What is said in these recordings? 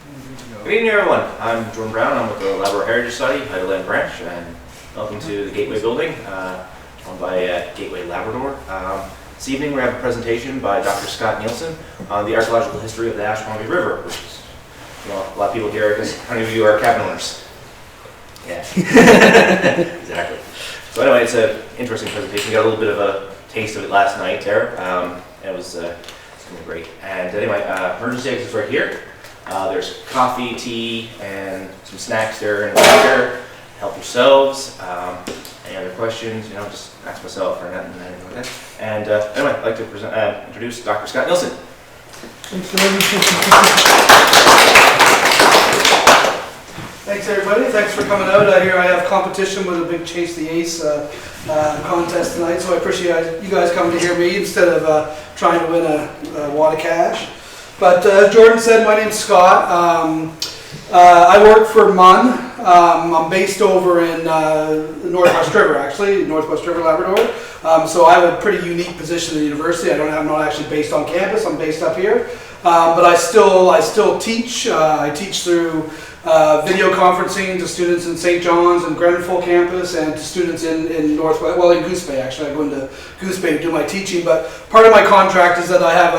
Good evening, everyone. I'm Jordan Brown. I'm with the Labrador Heritage Society, Heidelberg Branch, and welcome to the Gateway Building, owned by Gateway Labrador. This evening we have a presentation by Dr. Scott Neilsen on the archaeological history of the Ashuanipi River, which is, a lot of people here, because how many of you are cabin owners? Yeah, exactly. So anyway, it's an interesting presentation. We got a little bit of a taste of it last night there. It's going to be great. And anyway, emergency exits right here. There's coffee, tea, and some snacks there in the back. Help yourselves. Any other questions? Just ask myself or anything like that. And anyway, I'd like to introduce Dr. Scott Neilsen. Thanks everybody. Thanks for coming out. Here I have competition with a big Chase the Ace contest tonight, so I appreciate you guys coming to hear me instead of trying to win a wad of cash. But as Jordan said, my name's Scott. I work for MUN. I'm based over in Northwest River, actually, Northwest River, Labrador. So I have a pretty unique position in the university. I'm not actually based on campus. I'm based up here, but I still teach. I teach through video conferencing to students in St. John's and Grenfell campus, and to students in Northwest, well, in Goose Bay actually. I go into Goose Bay to do my teaching, but part of my contract is that I have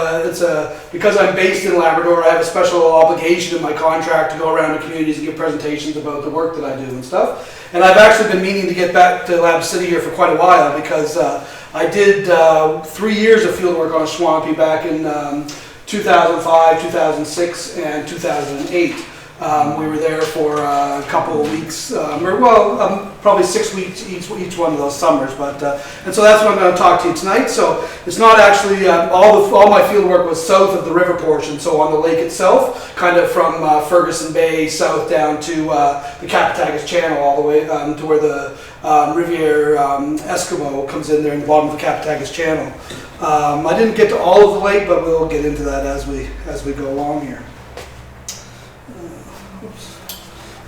because I'm based in Labrador, I have a special obligation in my contract to go around to communities and give presentations about the work that I do and stuff. And I've actually been meaning to get back to Lab City here for quite a while, because I did 3 years of field work on Ashuanipi back in 2005, 2006, and 2008. We were there for a couple of weeks, probably 6 weeks each one of those summers. But and so that's what I'm going to talk to you tonight. So it's not actually all my field work was south of the river portion, so on the lake itself, kind of from Ferguson Bay south down to the Capatagas Channel, all the way to where the Riviere Eskimo comes in there in the bottom of the Capatagas Channel. I didn't get to all of the lake, but we'll get into that as we go along here.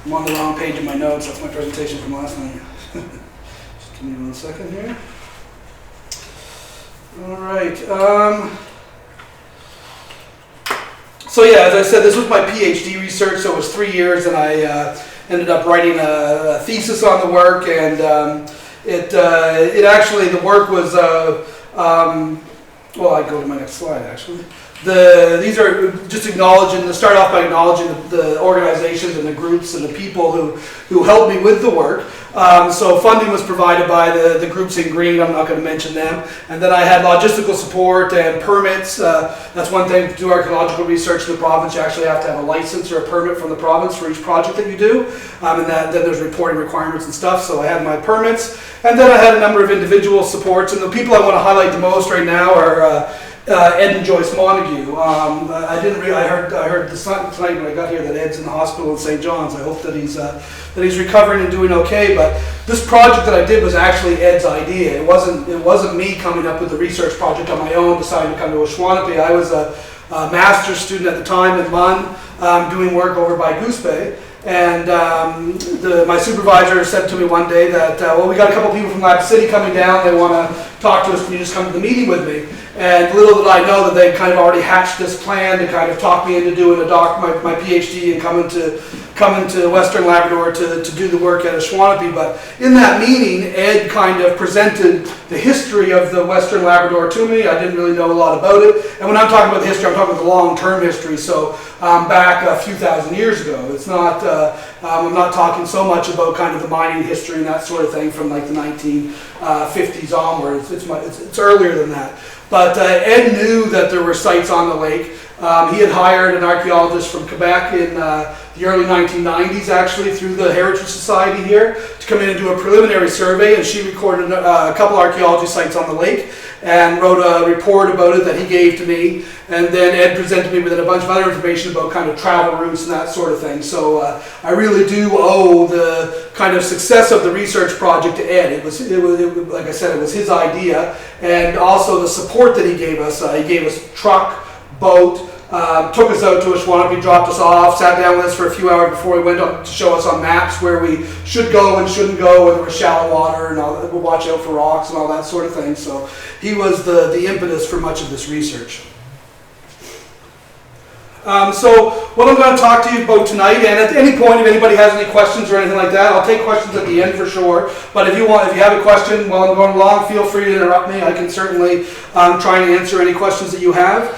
I'm on the wrong page of my notes. That's my presentation from last night. Just give me 1 second here. All right. So yeah, as I said, this was my PhD research. So it was 3 years, and I ended up writing a thesis on the work. And it actually, the work was. Well, I go to my next slide actually. These are just start off by acknowledging the organizations and the groups and the people who helped me with the work. So funding was provided by the groups in green. I'm not going to mention them. And then I had logistical support and permits. That's one thing to do archaeological research in the province. You actually have to have a license or a permit from the province for each project that you do. And then there's reporting requirements and stuff. So I had my permits. And then I had a number of individual supports. And the people I want to highlight the most right now are Ed and Joyce Montague. I heard this tonight when I got here that Ed's in the hospital in St. John's. I hope that he's recovering and doing okay. But this project that I did was actually Ed's idea. It wasn't me coming up with the research project on my own, deciding to come to Ashuanipi. I was a master's student at the time in MUN, doing work over by Goose Bay. And my supervisor said to me one day that, we got a couple people from Lab City coming down. They want to talk to us. Can you just come to the meeting with me? And little did I know that they kind of already hatched this plan to kind of talk me into doing my PhD and coming to Western Labrador to do the work at Ashuanipi. But in that meeting, Ed kind of presented the history of the Western Labrador to me. I didn't really know a lot about it. And when I'm talking about the history, I'm talking about the long-term history. So back a few thousand years ago. It's not. I'm not talking so much about kind of the mining history and that sort of thing from like the 1950s onwards. It's earlier than that. But Ed knew that there were sites on the lake. He had hired an archaeologist from Quebec in the early 1990s, actually, through the Heritage Society here, to come in and do a preliminary survey, and she recorded a couple archaeology sites on the lake and wrote a report about it that he gave to me. And then Ed presented me with a bunch of other information about kind of travel routes and that sort of thing. So I really do owe the kind of success of the research project to Ed. It was like I said, it was his idea, and also the support that he gave us. He gave us truck, boat, took us out to Ashuanipi, dropped us off, sat down with us for a few hours before we went up to show us on maps where we should go and shouldn't go, where there was shallow water and all that. We'll watch out for rocks and all that sort of thing. So he was the impetus for much of this research. So what I'm going to talk to you about tonight, and at any point, if anybody has any questions or anything like that, I'll take questions at the end for sure. But if you have a question while I'm going along, feel free to interrupt me. I can certainly try and answer any questions that you have.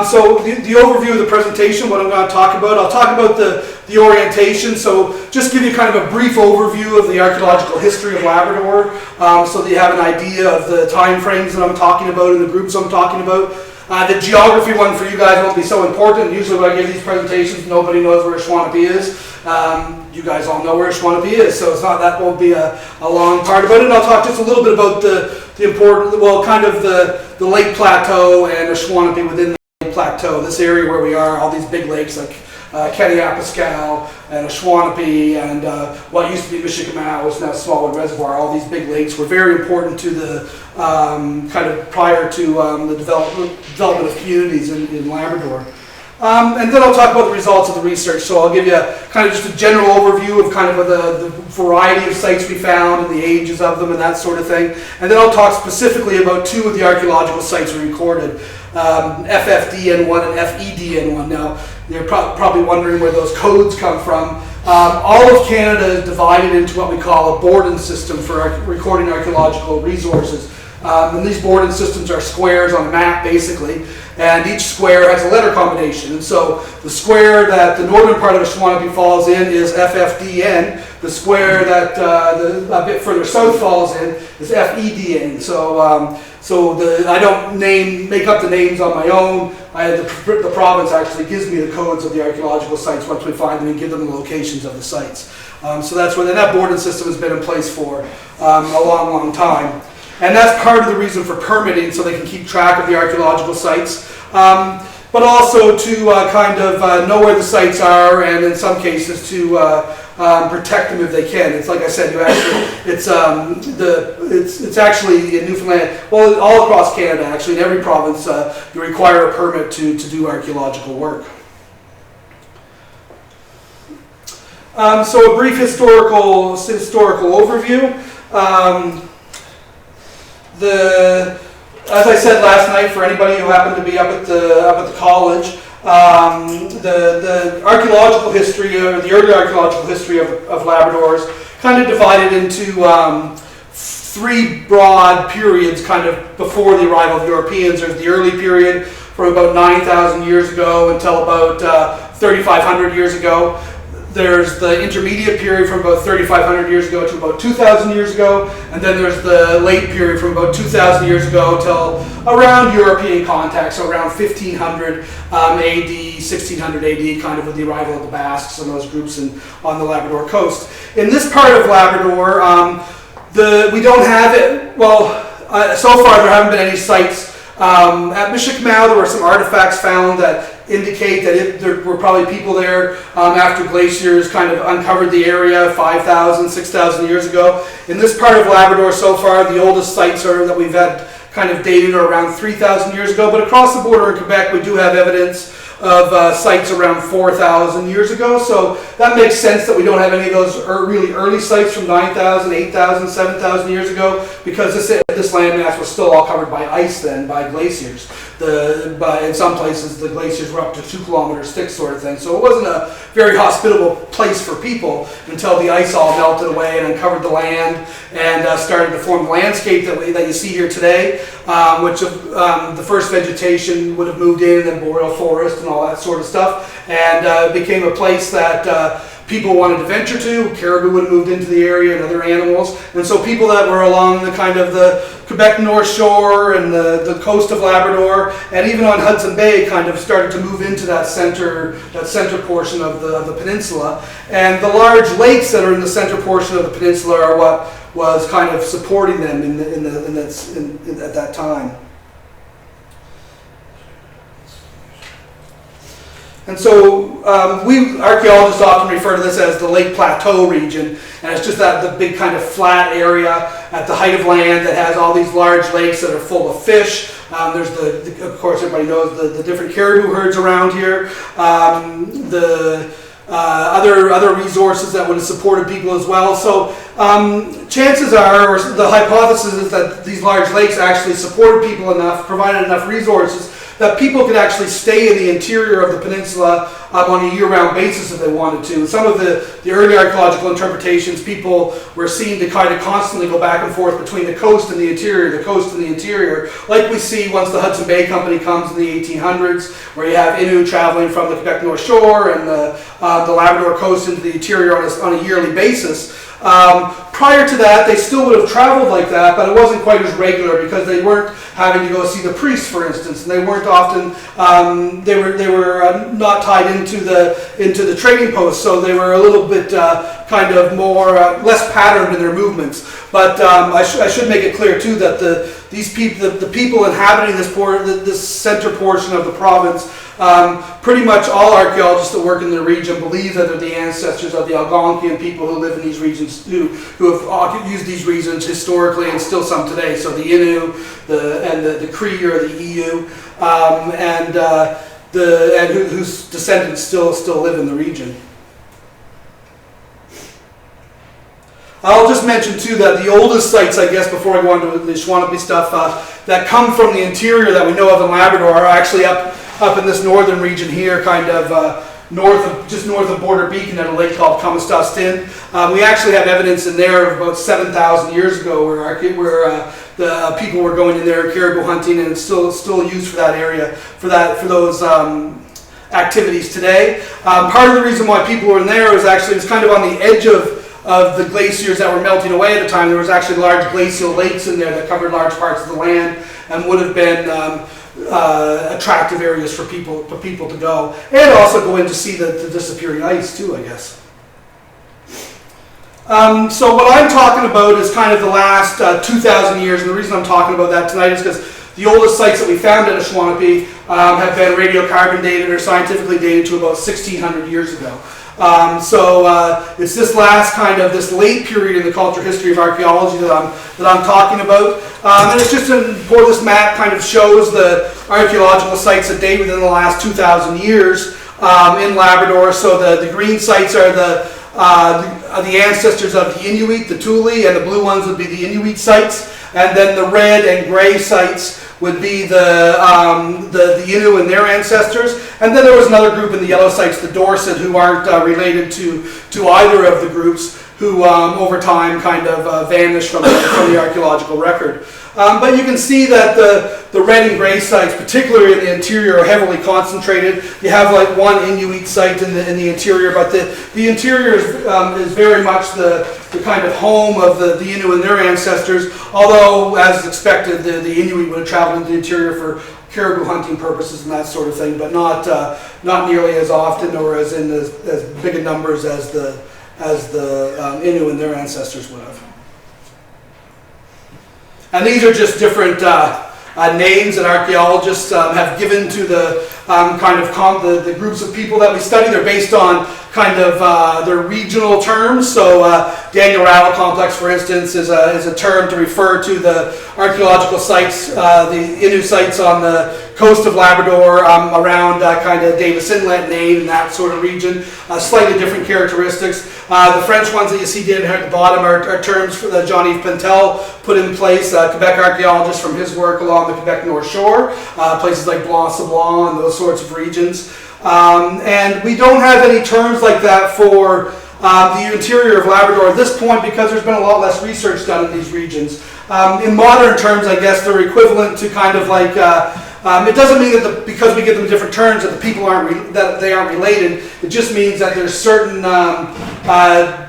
So the overview of the presentation, what I'm going to talk about, I'll talk about the orientation. So just give you kind of a brief overview of the archaeological history of Labrador, so that you have an idea of the time frames that I'm talking about and the groups I'm talking about. The geography one for you guys won't be so important. Usually when I give these presentations, nobody knows where Ashuanipi is. You guys all know where Ashuanipi is, so that won't be a long part about it. And I'll talk just a little bit about the important, well, kind of the Lake Plateau and Ashuanipi within the Lake Plateau. This area where we are, all these big lakes like Kenny-Apascal and Ashuanipi and what used to be Michikamau is now Smallwood Reservoir. All these big lakes were very important to the kind of prior to the development of communities in Labrador. And then I'll talk about the results of the research. So I'll give you kind of just a general overview of kind of the variety of sites we found and the ages of them and that sort of thing. And then I'll talk specifically about two of the archaeological sites we recorded, FFDN1 and FEDN1. Now, you're probably wondering where those codes come from. All of Canada is divided into what we call a Borden system for recording archaeological resources. And these Borden systems are squares on a map, basically, and each square has a letter combination. And so the square that the northern part of Ashuanipi falls in is FFDN. The square that a bit further south falls in is FEDN. So I don't make up the names on my own. The province actually gives me the codes of the archaeological sites once we find them and give them the locations of the sites. So that's where that Borden system has been in place for a long, long time. And that's part of the reason for permitting, so they can keep track of the archaeological sites, but also to kind of know where the sites are, and in some cases to protect them if they can. It's like I said, it's actually in Newfoundland, well, all across Canada, actually, in every province, you require a permit to do archaeological work. So a brief historical overview. As I said last night, for anybody who happened to be up at the college, the archaeological history, or the early archaeological history of Labrador is kind of divided into three broad periods, kind of before the arrival of Europeans. There's the early period from about 9,000 years ago until about 3,500 years ago. There's the intermediate period from about 3,500 years ago to about 2,000 years ago, and then there's the late period from about 2,000 years ago till around European contact, so around 1500 AD, 1600 AD, kind of with the arrival of the Basques and those groups on the Labrador coast. In this part of Labrador, we don't have it, so far there haven't been any sites. At Michikamau, there were some artifacts found that indicate that there were probably people there after glaciers kind of uncovered the area 5,000, 6,000 years ago. In this part of Labrador so far, the oldest sites that we've had kind of dated are around 3,000 years ago, but across the border in Quebec we do have evidence of sites around 4,000 years ago, so that makes sense that we don't have any of those really early sites from 9,000, 8,000, 7,000 years ago, because this landmass was still all covered by ice then, by glaciers. In some places the glaciers were up to 2 kilometers thick, sort of thing, so it wasn't a very hospitable place for people until the ice all melted away and uncovered the land and started to form the landscape that you see here today, which the first vegetation would have moved in, and then boreal forest and all that sort of stuff, and became a place that people wanted to venture to. Caribou would have moved into the area and other animals, and so people that were along the kind of the Quebec North Shore and the coast of Labrador, and even on Hudson Bay, kind of started to move into that center portion of the peninsula. And the large lakes that are in the center portion of the peninsula are what was kind of supporting them at that time. And so we archaeologists often refer to this as the Lake Plateau region, and it's just the big kind of flat area at the height of land that has all these large lakes that are full of fish. There's of course, everybody knows the different caribou herds around here. Other resources that would have supported people as well. So chances are, or the hypothesis is that these large lakes actually supported people enough, provided enough resources that people could actually stay in the interior of the peninsula on a year-round basis if they wanted to. Some of the early archaeological interpretations, people were seen to kind of constantly go back and forth between the coast and the interior, the coast and the interior, like we see once the Hudson Bay Company comes in the 1800s, where you have Innu traveling from the Quebec North Shore and the Labrador coast into the interior on a yearly basis. Prior to that, they still would have traveled like that, but it wasn't quite as regular because they weren't having to go see the priests, for instance, and they weren't often they were not tied into the trading posts, so they were a little bit kind of more less patterned in their movements. But I should make it clear too that the people inhabiting this center portion of the province. Pretty much all archaeologists that work in the region believe that they're the ancestors of the Algonquian people who live in these regions, who have used these regions historically and still some today. So the Innu, the Cree or the EU, and whose descendants still live in the region. I'll just mention too that the oldest sites, I guess, before I go on to the Ashuanipi stuff, that come from the interior that we know of in Labrador are actually up in this northern region here, kind of just north of Border Beacon at a lake called Kamastastin. We actually have evidence in there of about 7,000 years ago where the people were going in there caribou hunting, and it's still used for that area, for those activities today. Part of the reason why people were in there was actually it was kind of on the edge of the glaciers that were melting away at the time. There was actually large glacial lakes in there that covered large parts of the land and would have been attractive areas for people to go, and also go in to see the disappearing ice too, I guess. So what I'm talking about is kind of the last 2,000 years, and the reason I'm talking about that tonight is because the oldest sites that we found at Ashuanipi have been radiocarbon dated or scientifically dated to about 1,600 years ago. It's this last kind of this late period in the cultural history of archaeology that I'm talking about, and it's just where this map kind of shows the archaeological sites that date within the last 2,000 years in Labrador. So the green sites are the ancestors of the Inuit, the Thule, and the blue ones would be the Inuit sites, and then the red and gray sites would be the Innu and their ancestors, and then there was another group in the yellow sites, the Dorset, who aren't related to either of the groups, who over time kind of vanished from the archaeological record. But you can see that the red and gray sites, particularly in the interior, are heavily concentrated. You have like one Inuit site in the interior, but the interior is very much the kind of home of the Innu and their ancestors, although, as expected, the Inuit would have traveled into the interior for caribou hunting purposes and that sort of thing, but not nearly as often or as in as big a numbers as the Innu and their ancestors would have. And these are just different names that archaeologists have given to the the groups of people that we study. They're based on kind of their regional terms. So Daniel Rattle Complex, for instance, is a term to refer to the archaeological sites, the Innu sites on the coast of Labrador, around kind of Davis Inlet, Nain, and that sort of region. Slightly different characteristics. The French ones that you see down here at the bottom are terms that Jean-Yves Pentel put in place, Quebec archaeologist from his work along the Quebec North Shore, places like Blanc-Sablon and those sorts of regions. And we don't have any terms like that for the interior of Labrador at this point because there's been a lot less research done in these regions. In modern terms, I guess they're equivalent to kind of like, it doesn't mean that because we give them different terms that the people that they aren't related. It just means that there's certain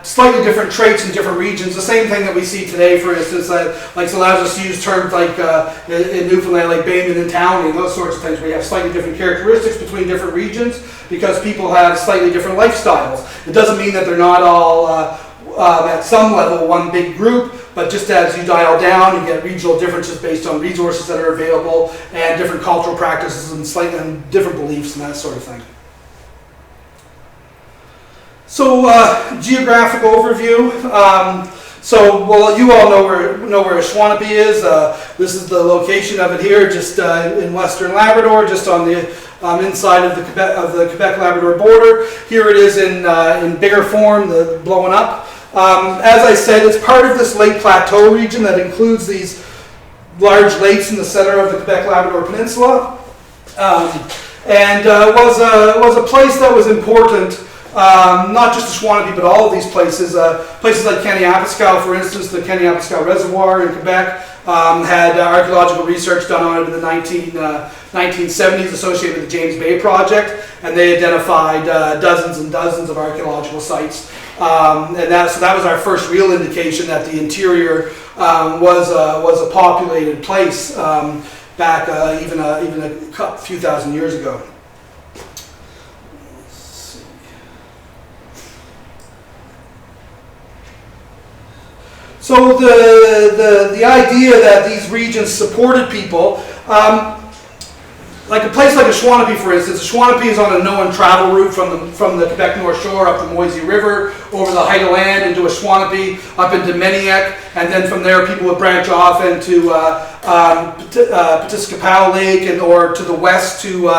slightly different traits in different regions. The same thing that we see today, for instance, that allows us to use terms like in Newfoundland, like Bayman and Townie, and those sorts of things. We have slightly different characteristics between different regions because people have slightly different lifestyles. It doesn't mean that they're not all at some level one big group, but just as you dial down, you get regional differences based on resources that are available and different cultural practices and slightly different beliefs and that sort of thing. So, geographic overview. Well, you all know where Ashuanipi is. This is the location of it here, just in western Labrador, just on the inside of the Quebec-Labrador border. Here it is in bigger form, the blowing up. As I said, it's part of this Lake Plateau region that includes these large lakes in the center of the Quebec-Labrador Peninsula. Was a place that was important, not just Ashuanipi, but all of these places. Places like Kaniapascal, for instance, the Kaniapascal Reservoir in Quebec, had archaeological research done on it in the 1970s associated with the James Bay Project, and they identified dozens and dozens of archaeological sites. So that was our first real indication that the interior was a populated place back even a few thousand years ago. So the idea that these regions supported people, like a place like Ashuanipi, for instance. Ashuanipi is on a known travel route from the Quebec North Shore up the Moisey River, over the Height of Land into Ashuanipi, up into Meniac, and then from there people would branch off into Patiscapal Lake or to the west to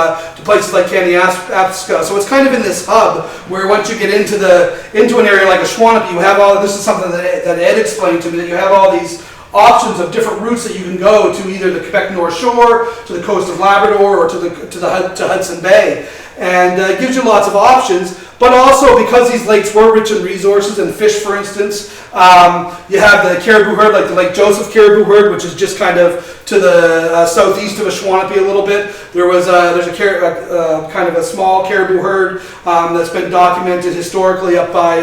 places like Kaniapascal. So it's kind of in this hub where once you get into an area like Ashuanipi, you have all. This is something that Ed explained to me, that you have all these options of different routes that you can go to, either the Quebec North Shore, to the coast of Labrador, or to Hudson Bay, and it gives you lots of options. But also, because these lakes were rich in resources and fish, for instance, you have the caribou herd, like the Lake Joseph caribou herd, which is just kind of to the southeast of Ashuanipi a little bit. There's a kind of a small caribou herd that's been documented historically up by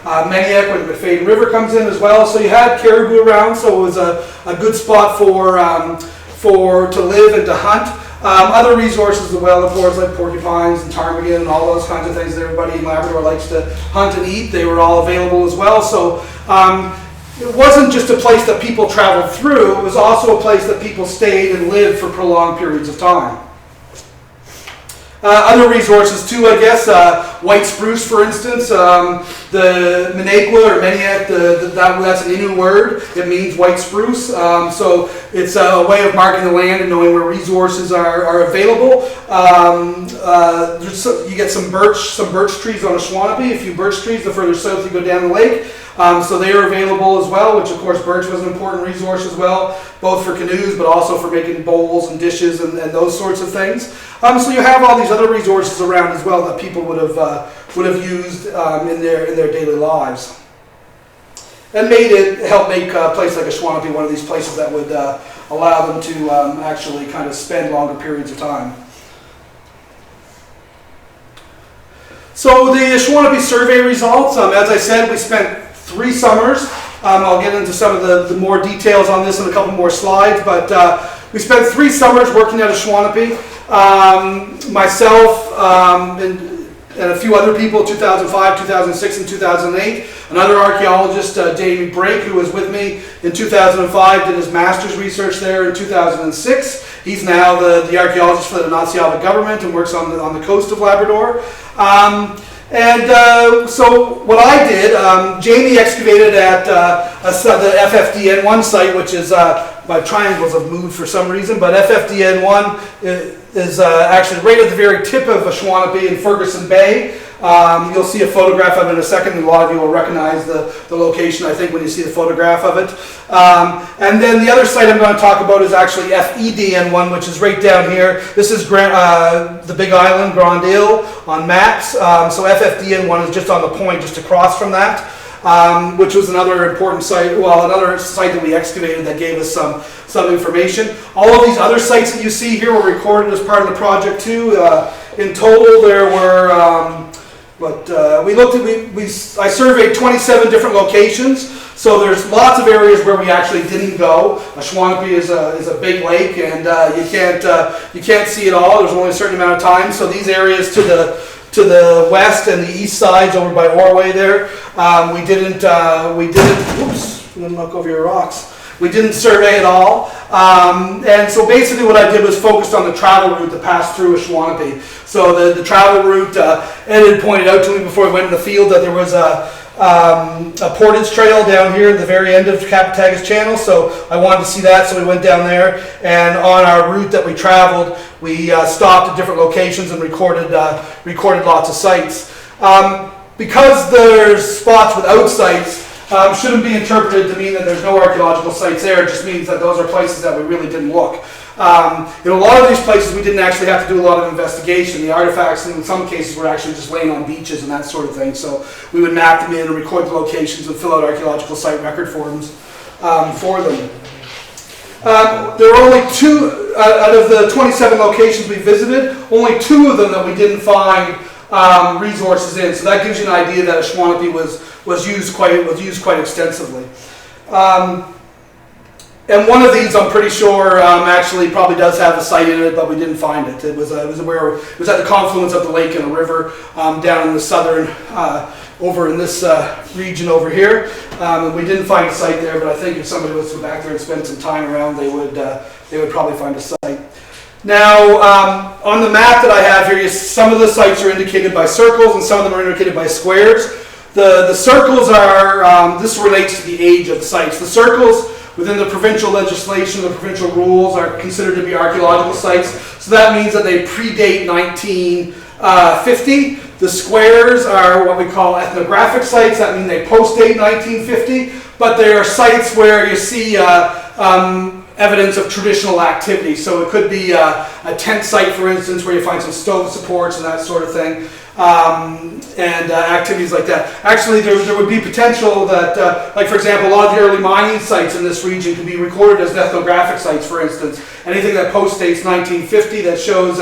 Meniac, where the McFadden River comes in as well. So you had caribou around, so it was a good spot to live and to hunt. Other resources as well, of course, like porcupines and ptarmigan and all those kinds of things that everybody in Labrador likes to hunt and eat. They were all available as well. So it wasn't just a place that people traveled through, it was also a place that people stayed and lived for prolonged periods of time. Other resources too, I guess, white spruce, for instance, the Minakwa or Meniac, that's an Innu word. It means white spruce, so it's a way of marking the land and knowing where resources are available. You get some birch trees on Ashuanipi, a few birch trees the further south you go down the lake. So they are available as well, which of course birch was an important resource as well, both for canoes but also for making bowls and dishes and those sorts of things. So you have all these other resources around as well that people would have used in their daily lives, and help make a place like Ashuanipi one of these places that would allow them to actually kind of spend longer periods of time. So the Ashuanipi survey results, as I said, we spent 3 summers. I'll get into some of the more details on this in a couple more slides, but we spent 3 summers working at Ashuanipi. Myself and a few other people, 2005, 2006, and 2008. Another archaeologist, Jamie Brake, who was with me in 2005, did his master's research there in 2006. He's now the archaeologist for the Nazi-Alva government and works on the coast of Labrador. So what I did, Jamie excavated at the FFDN1 site, which is, my triangles have moved for some reason, but FFDN1 is actually right at the very tip of Ashuanipi in Ferguson Bay. You'll see a photograph of it in a second. A lot of you will recognize the location, I think, when you see the photograph of it. And then the other site I'm going to talk about is actually FEDN1, which is right down here. This is the Big Island, Grand Ile, on maps. So FFDN1 is just on the point, just across from that, which was another important site, another site that we excavated that gave us some information. All of these other sites that you see here were recorded as part of the project too. In total, there were... I surveyed 27 different locations, so there's lots of areas where we actually didn't go. Ashuanipi is a big lake, and you can't see it all. There's only a certain amount of time. So these areas to the west and the east sides over by Orway there, we didn't. Oops, I'm gonna knock over your rocks. We didn't survey at all, and so basically what I did was focused on the travel route that passed through Ashuanipi. So the travel route, Ed had pointed out to me before we went in the field that there was a portage trail down here at the very end of Capatagas Channel, so I wanted to see that, so we went down there, and on our route that we traveled, we stopped at different locations and recorded lots of sites. Because there's spots without sites, shouldn't be interpreted to mean that there's no archaeological sites there. It just means that those are places that we really didn't look. In a lot of these places, we didn't actually have to do a lot of investigation. The artifacts, in some cases, were actually just laying on beaches and that sort of thing. So we would map them in and record the locations and fill out archaeological site record forms for them. There were only 2 out of the 27 locations we visited, only 2 of them that we didn't find resources in. So that gives you an idea that Ashuanipi was used quite extensively. And one of these, I'm pretty sure, actually probably does have a site in it, but we didn't find it. It was at the confluence of the lake and a river down in the southern, over in this region over here. And we didn't find a site there, but I think if somebody was to go back there and spend some time around, they would probably find a site. Now, on the map that I have here, some of the sites are indicated by circles and some of them are indicated by squares. The circles are, this relates to the age of the sites. The circles within the provincial legislation, the provincial rules, are considered to be archaeological sites. So that means that they predate 1950. The squares are what we call ethnographic sites. That means they post-date 1950. But they are sites where you see evidence of traditional activity. So it could be a tent site, for instance, where you find some stove supports and that sort of thing. And activities like that. Actually, there would be potential that, like for example, a lot of the early mining sites in this region can be recorded as ethnographic sites, for instance. Anything that post-dates 1950 that shows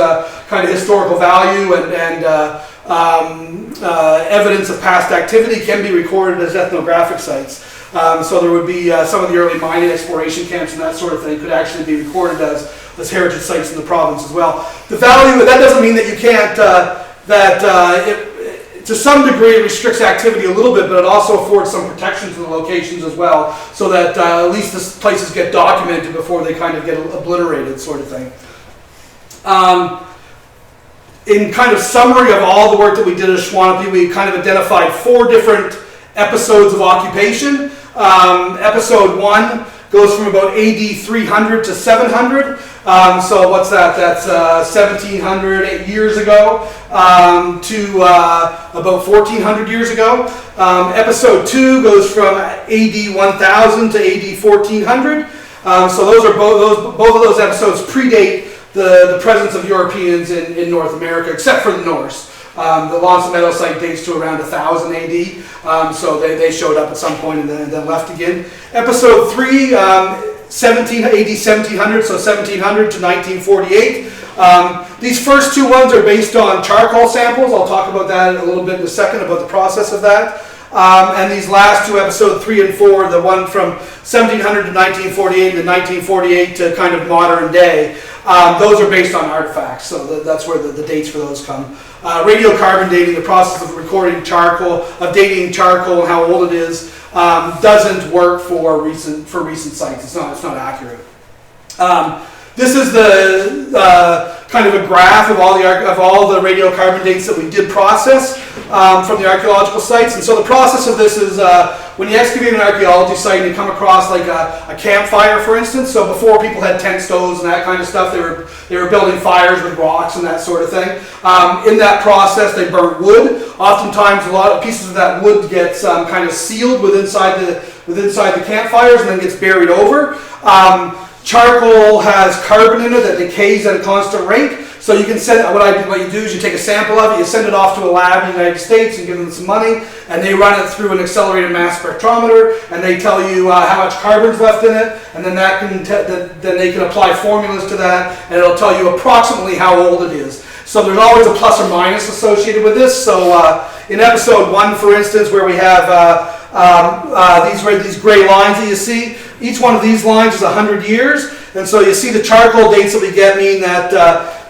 kind of historical value and evidence of past activity can be recorded as ethnographic sites. So there would be some of the early mining exploration camps and that sort of thing could actually be recorded as heritage sites in the province as well. The value, that doesn't mean that you can't, to some degree it restricts activity a little bit, but it also affords some protection to the locations as well, so that at least the places get documented before they kind of get obliterated, sort of thing. In kind of summary of all the work that we did at Ashuanipi, we kind of identified 4 different episodes of occupation. Episode 1 goes from about AD 300 to 700. So what's that? That's 1700 years ago to about 1400 years ago. Episode 2 goes from AD 1000 to AD 1400. So those are both of those episodes predate the presence of Europeans in North America, except for the Norse. The Lonson Meadow site dates to around 1000 AD, so they showed up at some point and then left again. Episode 3, AD 1700, so 1700 to 1948. These first 2 ones are based on charcoal samples. I'll talk about that a little bit in a second, about the process of that. And these last 2, episode 3 and 4, the one from 1700 to 1948 and 1948 to kind of modern day, those are based on artifacts, so that's where the dates for those come. Radiocarbon dating, the process of recording charcoal, of dating charcoal and how old it is, doesn't work for recent sites. It's not accurate. This is the kind of a graph of all the radiocarbon dates that we did process from the archaeological sites. And so the process of this is when you excavate an archaeology site and you come across like a campfire, for instance. So before people had tent stoves and that kind of stuff, they were building fires with rocks and that sort of thing. In that process, they burn wood. Oftentimes, a lot of pieces of that wood gets kind of sealed inside the campfires and then gets buried over. Charcoal has carbon in it that decays at a constant rate. So you can send, what you do is you take a sample of it, you send it off to a lab in the United States and give them some money, and they run it through an accelerated mass spectrometer, and they tell you how much carbon's left in it, and then then they can apply formulas to that, and it'll tell you approximately how old it is. So there's always a plus or minus associated with this. So in episode 1, for instance, where we have these gray lines that you see, each one of these lines is 100 years, and so you see the charcoal dates that we get mean that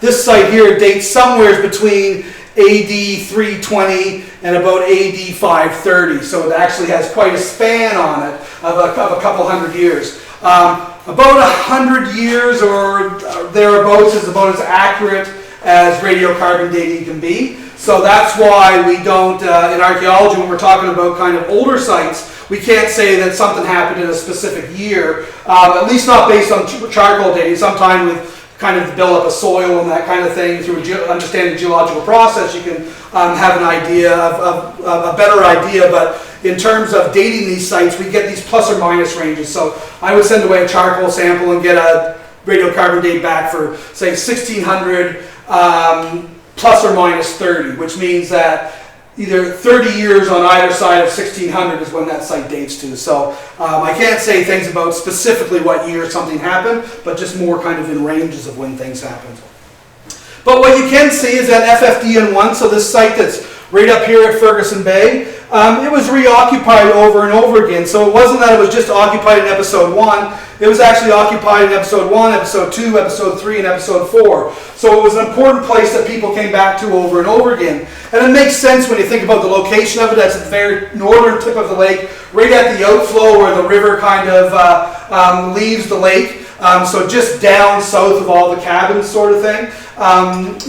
this site here dates somewhere between AD 320 and about AD 530, so it actually has quite a span on it of a couple hundred years. About 100 years or thereabouts is about as accurate as radiocarbon dating can be. So that's why we don't, in archaeology, when we're talking about kind of older sites, we can't say that something happened in a specific year, at least not based on charcoal dating. Sometime with kind of the build-up of soil and that kind of thing, through understanding the geological process, you can have an idea of a better idea. But in terms of dating these sites, we get these plus or minus ranges. So I would send away a charcoal sample and get a radiocarbon date back for, say, 1600 plus or minus 30, which means that either 30 years on either side of 1600 is when that site dates to. So I can't say things about specifically what year something happened, but just more kind of in ranges of when things happened. But what you can see is that FFDN1, so this site that's right up here at Ferguson Bay, it was reoccupied over and over again. So it wasn't that it was just occupied in episode 1, it was actually occupied in episode 1, episode 2, episode 3, and episode 4. So it was an important place that people came back to over and over again. And it makes sense when you think about the location of it. That's at the very northern tip of the lake, right at the outflow where the river kind of leaves the lake. So just down south of all the cabins sort of thing,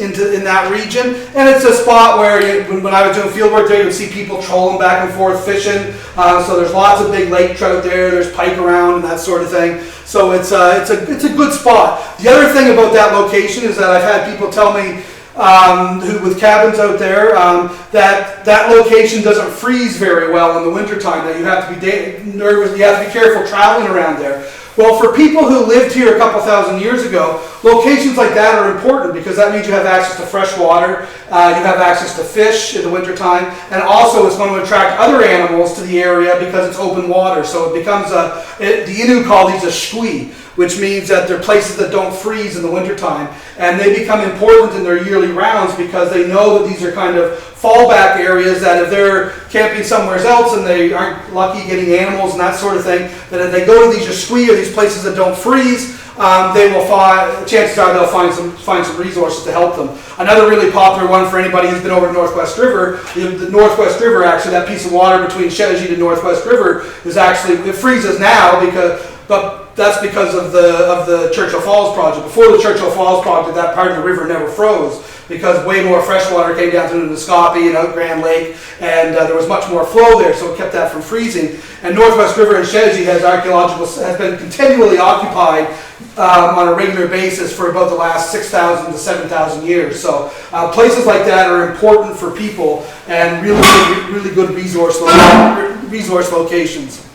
in that region. And it's a spot where when I was doing field work there, you would see people trolling back and forth fishing. So there's lots of big lake trout there, there's pike around and that sort of thing. So it's a good spot. The other thing about that location is that I've had people tell me, with cabins out there, that location doesn't freeze very well in the wintertime, that you have to be nervous, you have to be careful traveling around there. Well, for people who lived here a couple thousand years ago, locations like that are important because that means you have access to fresh water, you have access to fish in the wintertime, and also it's going to attract other animals to the area because it's open water. So it becomes the Innu call these a shkui, which means that they're places that don't freeze in the wintertime. And they become important in their yearly rounds because they know that these are kind of fallback areas that if they're camping somewhere else and they aren't lucky getting animals and that sort of thing, that if they go to these yashkui or these places that don't freeze, they will find, chances are they'll find some resources to help them. Another really popular one for anybody who's been over to Northwest River, the Northwest River, actually, that piece of water between Shedajit and Northwest River is actually, it freezes now but that's because of the Churchill Falls project. Before the Churchill Falls project, that part of the river never froze because way more fresh water came down through the Nascaupee and out Grand Lake, and there was much more flow there, so it kept that from freezing. And Northwest River in Shedajit has been continually occupied on a regular basis for about the last 6,000 to 7,000 years. So places like that are important for people and really good resource locations.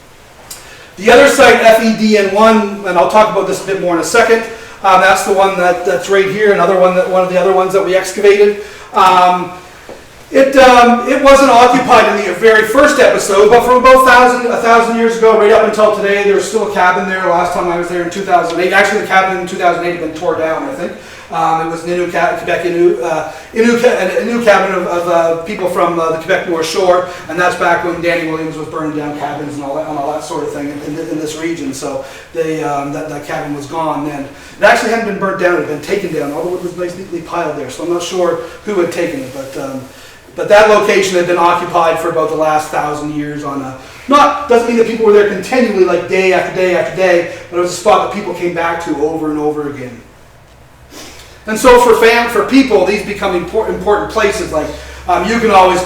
The other site, FEDN1, and I'll talk about this a bit more in a second, that's the one that's right here, one of the other ones that we excavated. It wasn't occupied in the very first episode, but from about 1,000 years ago, right up until today, there was still a cabin there. Last time I was there in 2008. Actually, the cabin in 2008 had been torn down, I think. It was an Innu cabin of people from the Quebec North Shore, and that's back when Danny Williams was burning down cabins and all that sort of thing in this region. So that cabin was gone then. It actually hadn't been burnt down; it had been taken down. All the wood was nice, neatly piled there. So I'm not sure who had taken it, but that location had been occupied for about the last 1,000 years doesn't mean that people were there continually, like day after day after day, but it was a spot that people came back to over and over again. And so for people, these become important places. Like you can always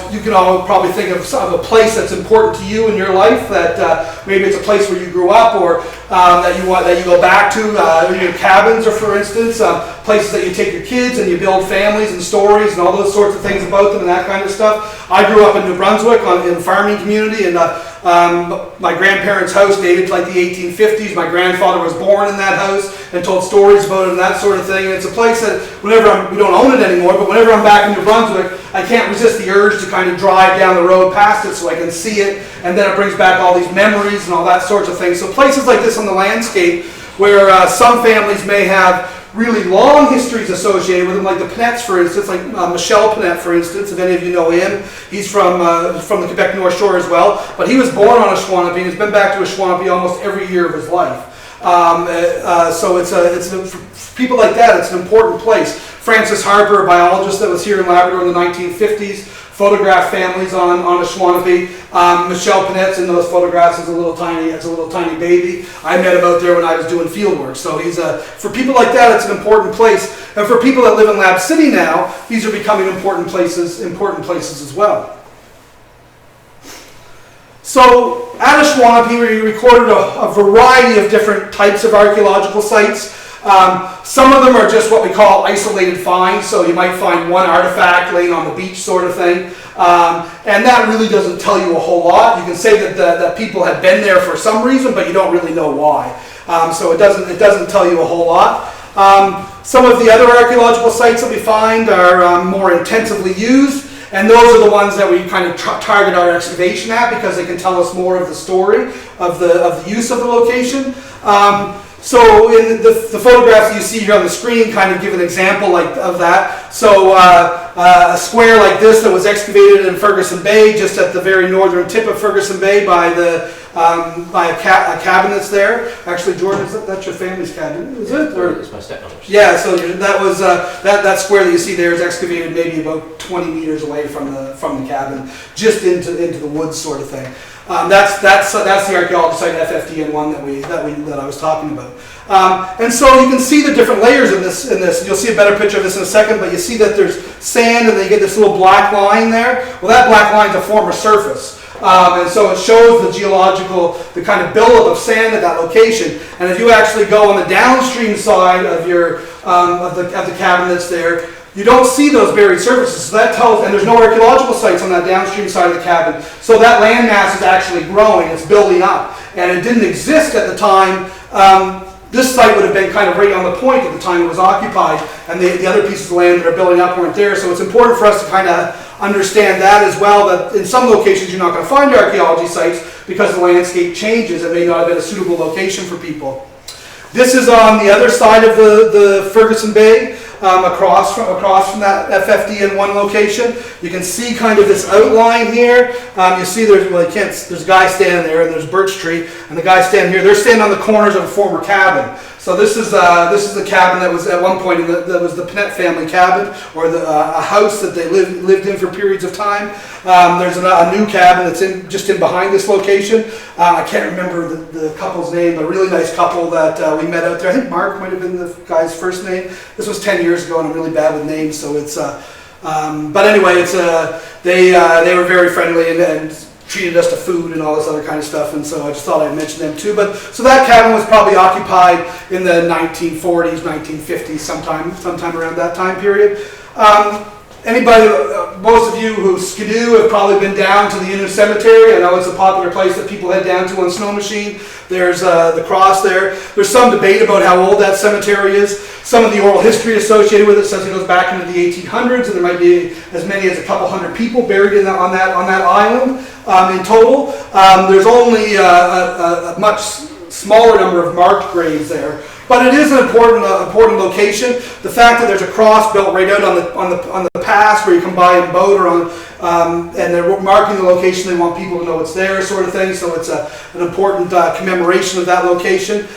probably think of a place that's important to you in your life. That maybe it's a place where you grew up, or that you go back to. Your cabins, or for instance, places that you take your kids and you build families and stories and all those sorts of things about them and that kind of stuff. I grew up in New Brunswick in a farming community, and my grandparents' house dated like the 1850s. My grandfather was born in that house and told stories about it and that sort of thing. And it's a place that we don't own it anymore, but whenever I'm back in New Brunswick, I can't resist the urge to kind of drive down the road past it so I can see it, and then it brings back all these memories and all that sorts of things. So places like this on the landscape where some families may have really long histories associated with them, like the Penettes, for instance, like Michel Penette, for instance, if any of you know him. He's from the Quebec North Shore as well, but he was born on Ashuanipi and has been back to Ashuanipi almost every year of his life. So for people like that, it's an important place. Francis Harper, a biologist that was here in Labrador in the 1950s, photographed families on Ashuanipi. Michel Penette's in those photographs as a little tiny baby. I met him out there when I was doing field work. So for people like that, it's an important place. And for people that live in Lab City now, these are becoming important places as well. So at Ashuanipi, we recorded a variety of different types of archaeological sites. Some of them are just what we call isolated finds, so you might find one artifact laying on the beach sort of thing, and that really doesn't tell you a whole lot. You can say that people had been there for some reason, but you don't really know why. So it doesn't tell you a whole lot. Some of the other archaeological sites that we find are more intensively used, and those are the ones that we kind of target our excavation at because they can tell us more of the story of the use of the location. So in the photographs that you see here on the screen kind of give an example of that. So a square like this that was excavated in Ferguson Bay, just at the very northern tip of Ferguson Bay by a cabin that's there. Actually, Jordan, that's your family's cabin, is it? Or? It's my stepmother's. Yeah, so that was that square that you see there is excavated maybe about 20 meters away from the cabin, just into the woods sort of thing. That's the archaeological site FFDN1 that I was talking about. And so you can see the different layers in this. You'll see a better picture of this in a second, but you see that there's sand and then you get this little black line there. Well, that black line is a former surface. And so it shows the kind of buildup of sand at that location. And if you actually go on the downstream side of the cabin that's there, you don't see those buried surfaces. So that tells, and there's no archaeological sites on that downstream side of the cabin. So that land mass is actually growing, it's building up. And it didn't exist at the time. This site would have been kind of right on the point at the time it was occupied, and the other pieces of land that are building up weren't there. So it's important for us to kind of understand that as well, that in some locations you're not going to find archaeology sites because the landscape changes. It may not have been a suitable location for people. This is on the other side of the Ferguson Bay, across from that FFDN1 location. You can see kind of this outline here. You see there's a guy standing there, and there's a birch tree, and the guy standing here. They're standing on the corners of a former cabin. So this is the cabin that was at one point that was the Pinette family cabin, or a house that they lived in for periods of time. There's a new cabin that's just in behind this location. I can't remember the couple's name, but a really nice couple that we met out there. I think Mark might have been the guy's first name. This was 10 years ago, and I'm really bad with names, so it's. But anyway, they were very friendly and treated us to food and all this other kind of stuff, and so I just thought I'd mention them too. But so that cabin was probably occupied in the 1940s, 1950s, sometime around that time period. Most of you who skidoo have probably been down to the Innu Cemetery. I know it's a popular place that people head down to on snow machine. There's the cross there. There's some debate about how old that cemetery is. Some of the oral history associated with it says it goes back into the 1800s, and there might be as many as a couple hundred people buried on that island in total. There's only a much smaller number of marked graves there. But it is an important location. The fact that there's a cross built right out on the pass where you can buy a boat, and they're marking the location. They want people to know it's there, sort of thing. So it's an important commemoration of that location.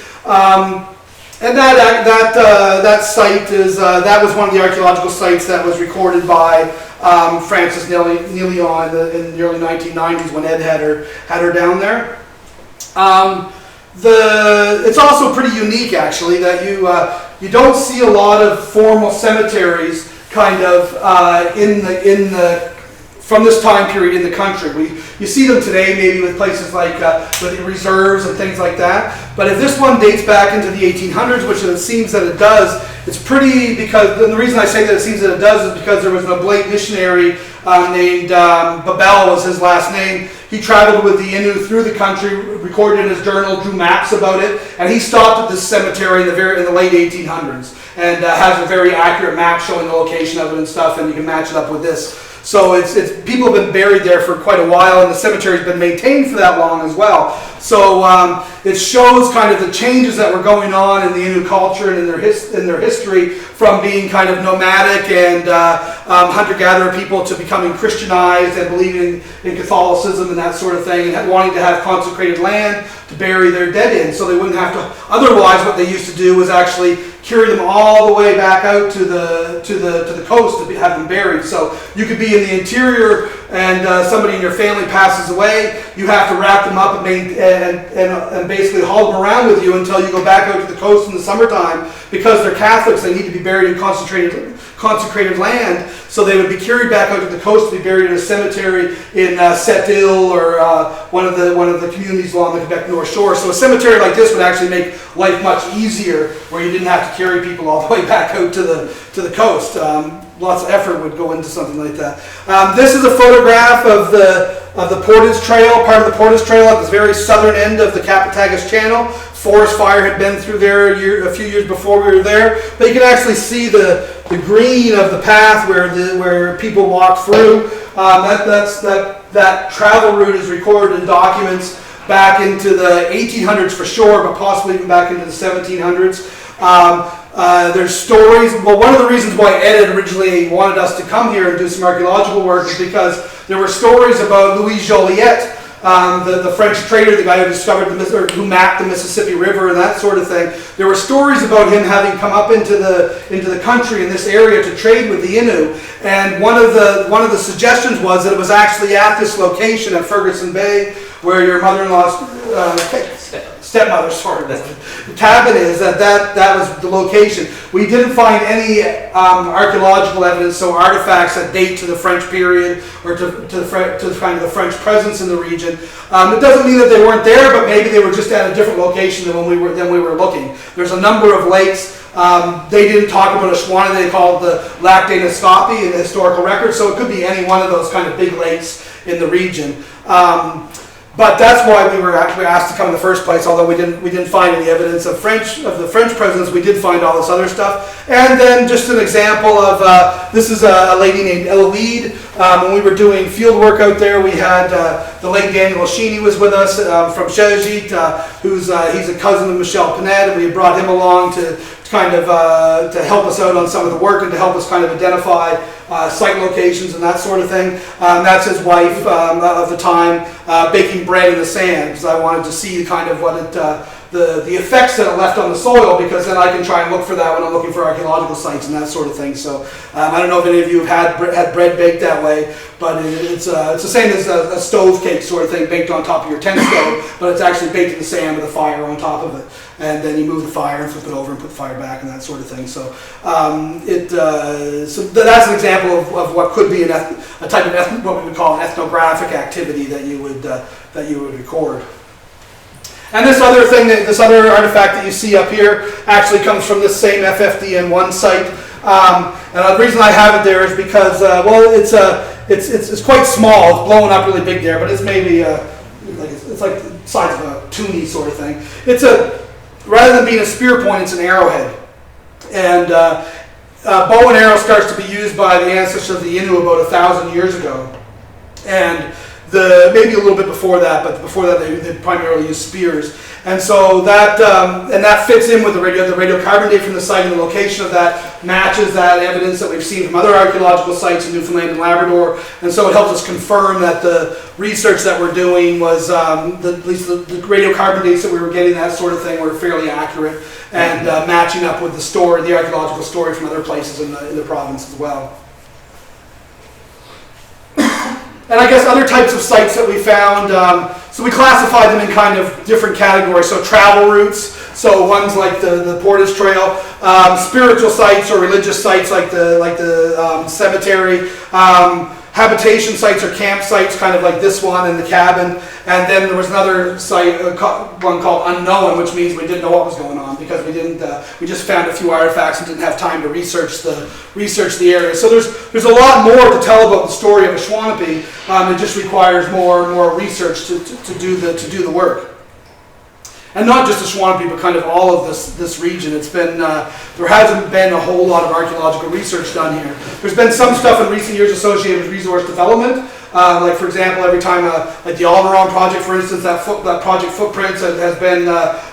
And that site is that was one of the archaeological sites that was recorded by Frances Neilsen in the early 1990s when Ed had her down there. It's also pretty unique, actually, that you don't see a lot of formal cemeteries kind of from this time period in the country. You see them today maybe with places like with reserves and things like that. But if this one dates back into the 1800s, which it seems that it does, it's pretty, because and the reason I say that it seems that it does is because there was an oblate missionary named Babel was his last name. He traveled with the Innu through the country, recorded in his journal, drew maps about it, and he stopped at this cemetery in the late 1800s and has a very accurate map showing the location of it and stuff, and you can match it up with this. So it's people have been buried there for quite a while, and the cemetery's been maintained for that long as well. So it shows kind of the changes that were going on in the Innu culture and in their history, from being kind of nomadic and hunter-gatherer people to becoming Christianized and believing in Catholicism and that sort of thing, and wanting to have consecrated land to bury their dead in, so they wouldn't have to. Otherwise, what they used to do was actually carry them all the way back out to the coast to have them buried. So you could be in the interior, and somebody in your family passes away. You have to wrap them up and basically haul them around with you until you go back out to the coast in the summertime. Because they're Catholics, they need to be buried in consecrated land. So they would be carried back out to the coast to be buried in a cemetery in Sept-Îles or one of the communities along the Quebec North Shore. So a cemetery like this would actually make life much easier, where you didn't have to carry people all the way back out to the coast. Lots of effort would go into something like that. This is a photograph of the Portage Trail, part of the Portage Trail at the very southern end of the Capatagas Channel, forest fire had been through there a few years before we were there. But you can actually see the green of the path where people walk through. That travel route is recorded in documents back into the 1800s for sure, but possibly even back into the 1700s. There's stories. Well, one of the reasons why Ed had originally wanted us to come here and do some archaeological work is because there were stories about Louis Joliet, the French trader, the guy who discovered who mapped the Mississippi River and that sort of thing. There were stories about him having come up into the country in this area to trade with the Innu. And one of the suggestions was that it was actually at this location at Ferguson Bay where your mother-in-law's stepmother, sorry, the cabin is, that was the location. We didn't find any archaeological evidence, so artifacts that date to the French period or to kind of the French presence in the region. It doesn't mean that they weren't there, but maybe they were just at a different location than we were looking. There's a number of lakes. They didn't talk about Ashuanipi, they called the Lac des Nescapi in the historical record, so it could be any one of those kind of big lakes in the region. But that's why we were asked to come in the first place. Although we didn't find any evidence of the French presence, we did find all this other stuff. And then just an example of this is a lady named Eloise. When we were doing field work out there, we had the late Daniel Oshini was with us from Shejit, he's a cousin of Michel Pinette, and we brought him along to help us out on some of the work and to help us kind of identify site locations and that sort of thing. That's his wife of the time, baking bread in the sand, because I wanted to see kind of what the effects that it left on the soil, because then I can try and look for that when I'm looking for archaeological sites and that sort of thing. So I don't know if any of you have had bread baked that way, but it's the same as a stove cake sort of thing, baked on top of your tent stove, but it's actually baked in the sand with a fire on top of it. And then you move the fire and flip it over and put the fire back and that sort of thing. So so that's an example of what could be a type of what we would call an ethnographic activity that you would record. And this other artifact that you see up here actually comes from this same FFDN1 site. And the reason I have it there is because it's quite small. It's blowing up really big there, but it's maybe it's like the size of a toonie sort of thing. Rather than being a spear point, it's an arrowhead. And bow and arrow starts to be used by the ancestors of the Innu about 1,000 years ago. And maybe a little bit before that, but before that they primarily used spears. And so that fits in with the radiocarbon date from the site, and the location of that matches that evidence that we've seen from other archaeological sites in Newfoundland and Labrador. And so it helps us confirm that the research that we're doing was, at least the radiocarbon dates that we were getting, that sort of thing, were fairly accurate and matching up with the archaeological story from other places in the province as well. And I guess other types of sites that we found, so we classified them in kind of different categories. So travel routes, so ones like the Portage Trail, spiritual sites or religious sites like the cemetery, habitation sites or campsites, kind of like this one in the cabin. And then there was another site, one called Unknown, which means we didn't know what was going on because we just found a few artifacts and didn't have time to research the area. So there's a lot more to tell about the story of Ashuanipi. It just requires more research to do the work. And not just Ashuanipi, but kind of all of this region. It's been there hasn't been a whole lot of archaeological research done here. There's been some stuff in recent years associated with resource development. Like for example, every time like the Alvaron project, for instance, that project footprints has been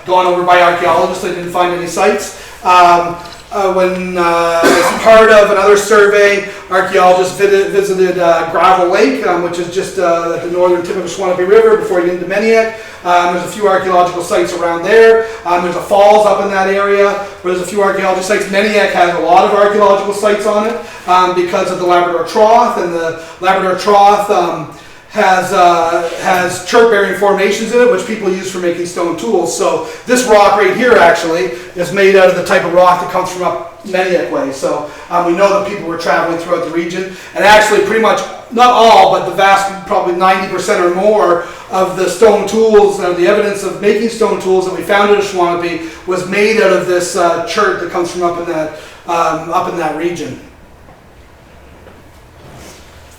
gone over by archaeologists. They didn't find any sites. When as part of another survey, archaeologists visited Gravel Lake, which is just at the northern tip of the Ashuanipi River before you get into Meniac. There's a few archaeological sites around there. There's a falls up in that area where there's a few archaeological sites. Meniac has a lot of archaeological sites on it because of the Labrador Trough, and the Labrador Trough has chert-bearing formations in it, which people use for making stone tools. So this rock right here actually is made out of the type of rock that comes from up Meniac way. So we know that people were traveling throughout the region, and actually pretty much, not all, but the vast, probably 90% or more of the stone tools, the evidence of making stone tools that we found at Ashuanipi was made out of this chert that comes from up in that region.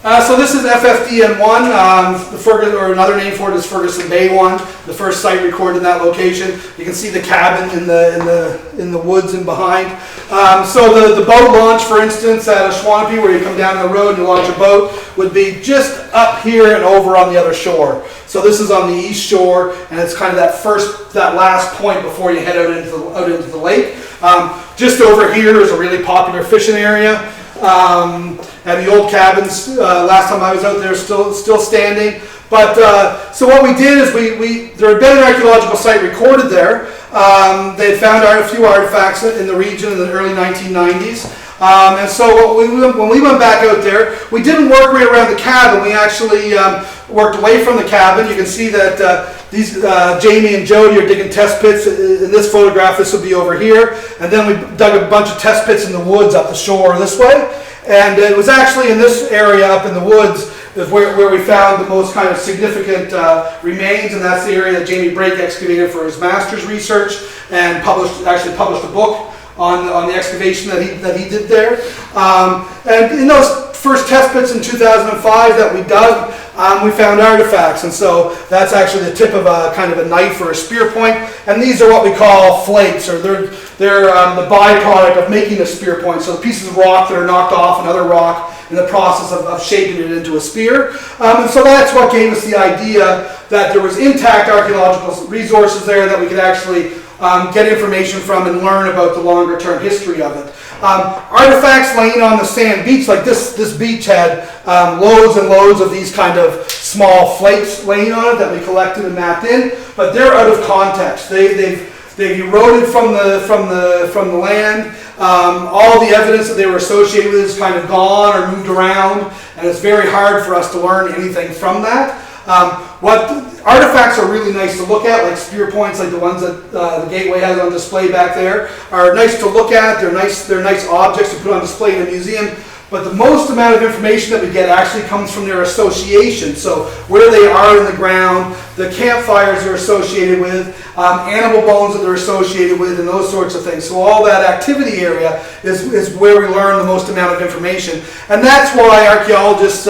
So this is FFDN1, the Ferguson, or another name for it is Ferguson Bay 1, the first site recorded in that location. You can see the cabin in the woods and behind. So the boat launch, for instance, at Ashuanipi, where you come down the road and you launch a boat, would be just up here and over on the other shore. So this is on the east shore, and it's kind of that last point before you head out into the lake. Just over here is a really popular fishing area. And the old cabins, last time I was out there, still standing. But so what we did is there had been an archaeological site recorded there. They had found a few artifacts in the region in the early 1990s. And so when we went back out there, we didn't work right around the cabin. We actually worked away from the cabin. You can see that these Jamie and Jody are digging test pits. In this photograph, this would be over here. And then we dug a bunch of test pits in the woods up the shore this way. And it was actually in this area up in the woods is where we found the most kind of significant remains, and that's the area that Jamie Brake excavated for his master's research and actually published a book on the excavation that he did there. And in those first test pits in 2005 that we dug, we found artifacts, and so that's actually the tip of a kind of a knife or a spear point. And these are what we call flakes, or they're the byproduct of making a spear point. So the pieces of rock that are knocked off another rock in the process of shaping it into a spear. And so that's what gave us the idea that there was intact archaeological resources there that we could actually get information from and learn about the longer term history of it. Artifacts laying on the sand beach, like this beach had loads and loads of these kind of small flakes laying on it that we collected and mapped in, but they're out of context. They've eroded from the land. All the evidence that they were associated with is kind of gone or moved around, and it's very hard for us to learn anything from that. Artifacts are really nice to look at, like spear points, like the ones that the Gateway has on display back there, are nice to look at. They're nice objects to put on display in a museum. But the most amount of information that we get actually comes from their association. So where they are in the ground, the campfires they're associated with, animal bones that they're associated with, and those sorts of things. So all that activity area is where we learn the most amount of information. And that's why archaeologists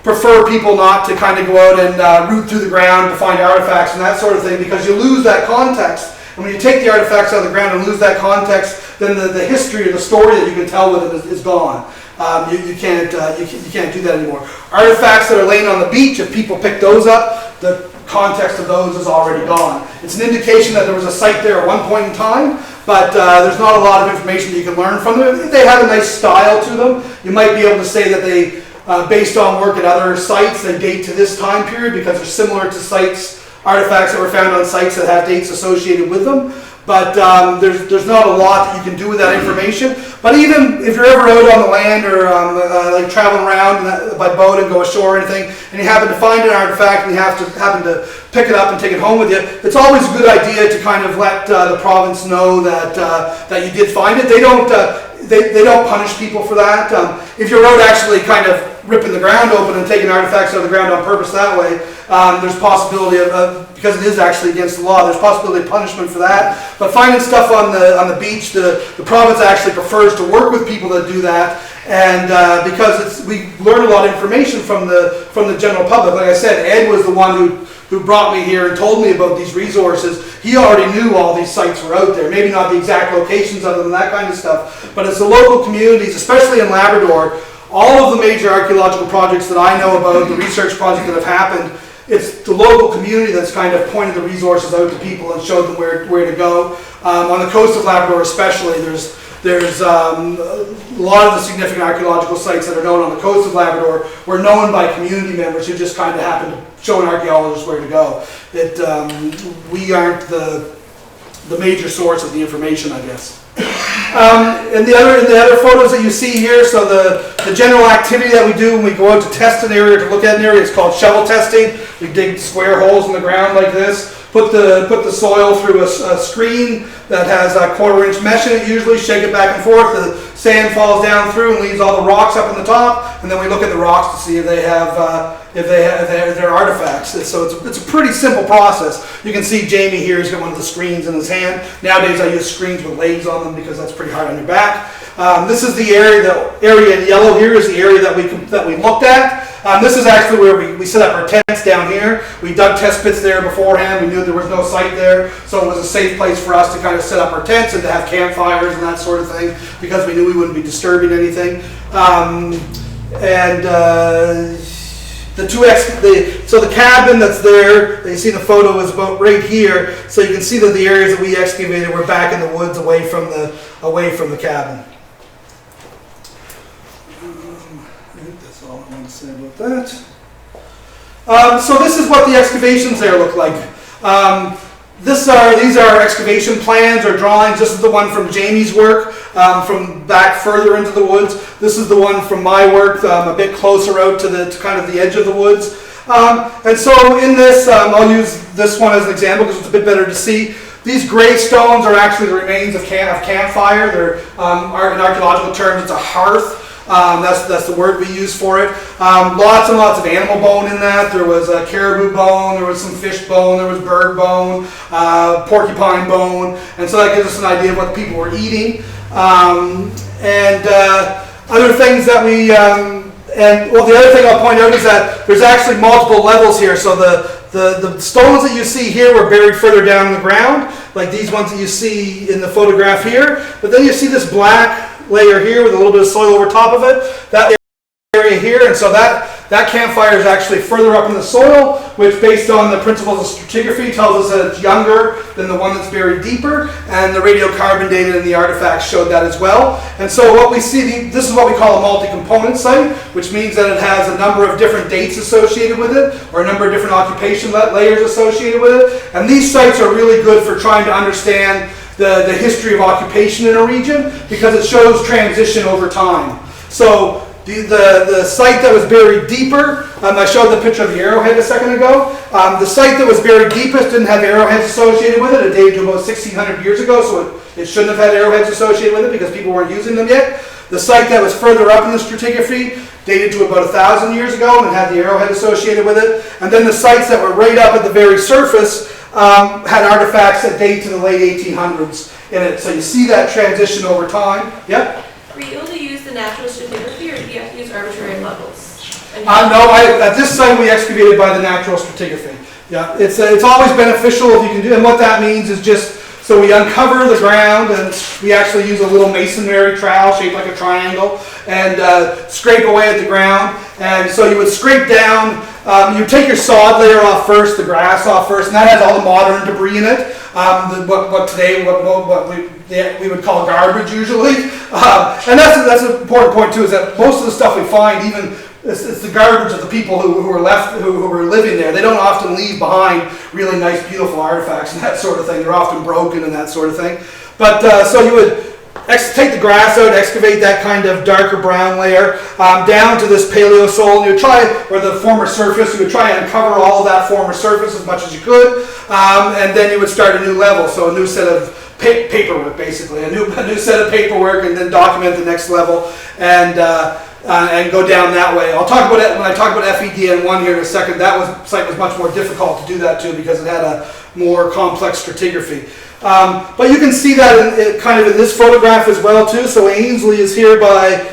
prefer people not to kind of go out and root through the ground to find artifacts and that sort of thing, because you lose that context. And when you take the artifacts out of the ground and lose that context, then the history or the story that you can tell with it is gone. You can't do that anymore. Artifacts that are laying on the beach, if people pick those up, the context of those is already gone. It's an indication that there was a site there at one point in time, but there's not a lot of information that you can learn from them. They have a nice style to them. You might be able to say that they, based on work at other sites, they date to this time period because they're similar to artifacts that were found on sites that have dates associated with them. But there's not a lot that you can do with that information. But even if you're ever out on the land or like traveling around by boat and go ashore or anything, and you happen to find an artifact and you happen to pick it up and take it home with you, it's always a good idea to kind of let the province know that you did find it. They don't punish people for that. If you're out actually kind of ripping the ground open and taking artifacts out of the ground on purpose that way, there's possibility of because it is actually against the law, there's possibility of punishment for that. But finding stuff on the beach, the province actually prefers to work with people that do that, and because we learn a lot of information from the general public. Like I said, Ed was the one who brought me here and told me about these resources. He already knew all these sites were out there. Maybe not the exact locations of them and that kind of stuff, but it's the local communities, especially in Labrador. All of the major archaeological projects that I know about, the research projects that have happened, it's the local community that's kind of pointed the resources out to people and showed them where to go. On the coast of Labrador especially, there's a lot of the significant archaeological sites that are known on the coast of Labrador were known by community members who just kind of happened to show an archaeologist where to go. We aren't the major source of the information, I guess. In the other photos that you see here, so the general activity that we do when we go out to test an area, to look at an area, it's called shovel testing. We dig square holes in the ground like this. put the soil through a screen that has a 1/4 inch mesh in it usually, shake it back and forth, the sand falls down through and leaves all the rocks up on the top, and then we look at the rocks to see if they have if they're artifacts. So it's a pretty simple process. You can see Jamie here, he's got one of the screens in his hand. Nowadays I use screens with legs on them because that's pretty hard on your back. This is the area in yellow here is the area that we looked at. This is actually where we set up our tents down here. We dug test pits there beforehand. We knew there was no site there, so it was a safe place for us to kind of set up our tents and to have campfires and that sort of thing because we knew we wouldn't be disturbing anything. So the cabin that's there, you see the photo is about right here. So you can see that the areas that we excavated were back in the woods, away from the cabin. I think that's all I want to say about that. So this is what the excavations there look like. These are excavation plans or drawings. This is the one from Jamie's work from back further into the woods. This is the one from my work a bit closer out to kind of the edge of the woods. And so in this, I'll use this one as an example because it's a bit better to see. These gray stones are actually the remains of campfire. They're, in archaeological terms, it's a hearth. That's the word we use for it. Lots and lots of animal bone in that. There was caribou bone, there was some fish bone, there was bird bone, porcupine bone, and so that gives us an idea of what people were eating. Other things that the other thing I'll point out is that there's actually multiple levels here. So the stones that you see here were buried further down in the ground, like these ones that you see in the photograph here. But then you see this black layer here with a little bit of soil over top of it, that area here, and so that campfire is actually further up in the soil, which based on the principles of stratigraphy tells us that it's younger than the one that's buried deeper, and the radiocarbon data in the artifacts showed that as well. And so what we see, this is what we call a multi-component site, which means that it has a number of different dates associated with it, or a number of different occupation layers associated with it, and these sites are really good for trying to understand the history of occupation in a region because it shows transition over time. So the site that was buried deeper, I showed the picture of the arrowhead a second ago. The site that was buried deepest didn't have arrowheads associated with it. It dated to about 1,600 years ago, so it shouldn't have had arrowheads associated with it because people weren't using them yet. The site that was further up in the stratigraphy dated to about 1,000 years ago and it had the arrowhead associated with it. And then the sites that were right up at the very surface had artifacts that date to the late 1800s in it. So you see that transition over time. Yep? Were you able to use the natural stratigraphy or do you have to use arbitrary levels? No, at this site we excavated by the natural stratigraphy. Yeah, it's always beneficial if you can do, and what that means is just, so we uncover the ground and we actually use a little masonry trowel shaped like a triangle and scrape away at the ground. And so you would scrape down, you take your sod layer off first, the grass off first, and that has all the modern debris in it. What we would call garbage usually. And that's an important point too, is that most of the stuff we find, even it's the garbage of the people who were living there. They don't often leave behind really nice, beautiful artifacts and that sort of thing. They're often broken and that sort of thing. But so you would take the grass out, excavate that kind of darker brown layer down to this paleosoil, and you would try, or the former surface, you would try and uncover all of that former surface as much as you could, and then you would start a new level, so a new set of paperwork, basically, a new set of paperwork, and then document the next level, and go down that way. I'll talk about it when I talk about FEDN1 here in a second. That site was much more difficult to do that to because it had a more complex stratigraphy. But you can see that kind of in this photograph as well too. So Ainsley is here by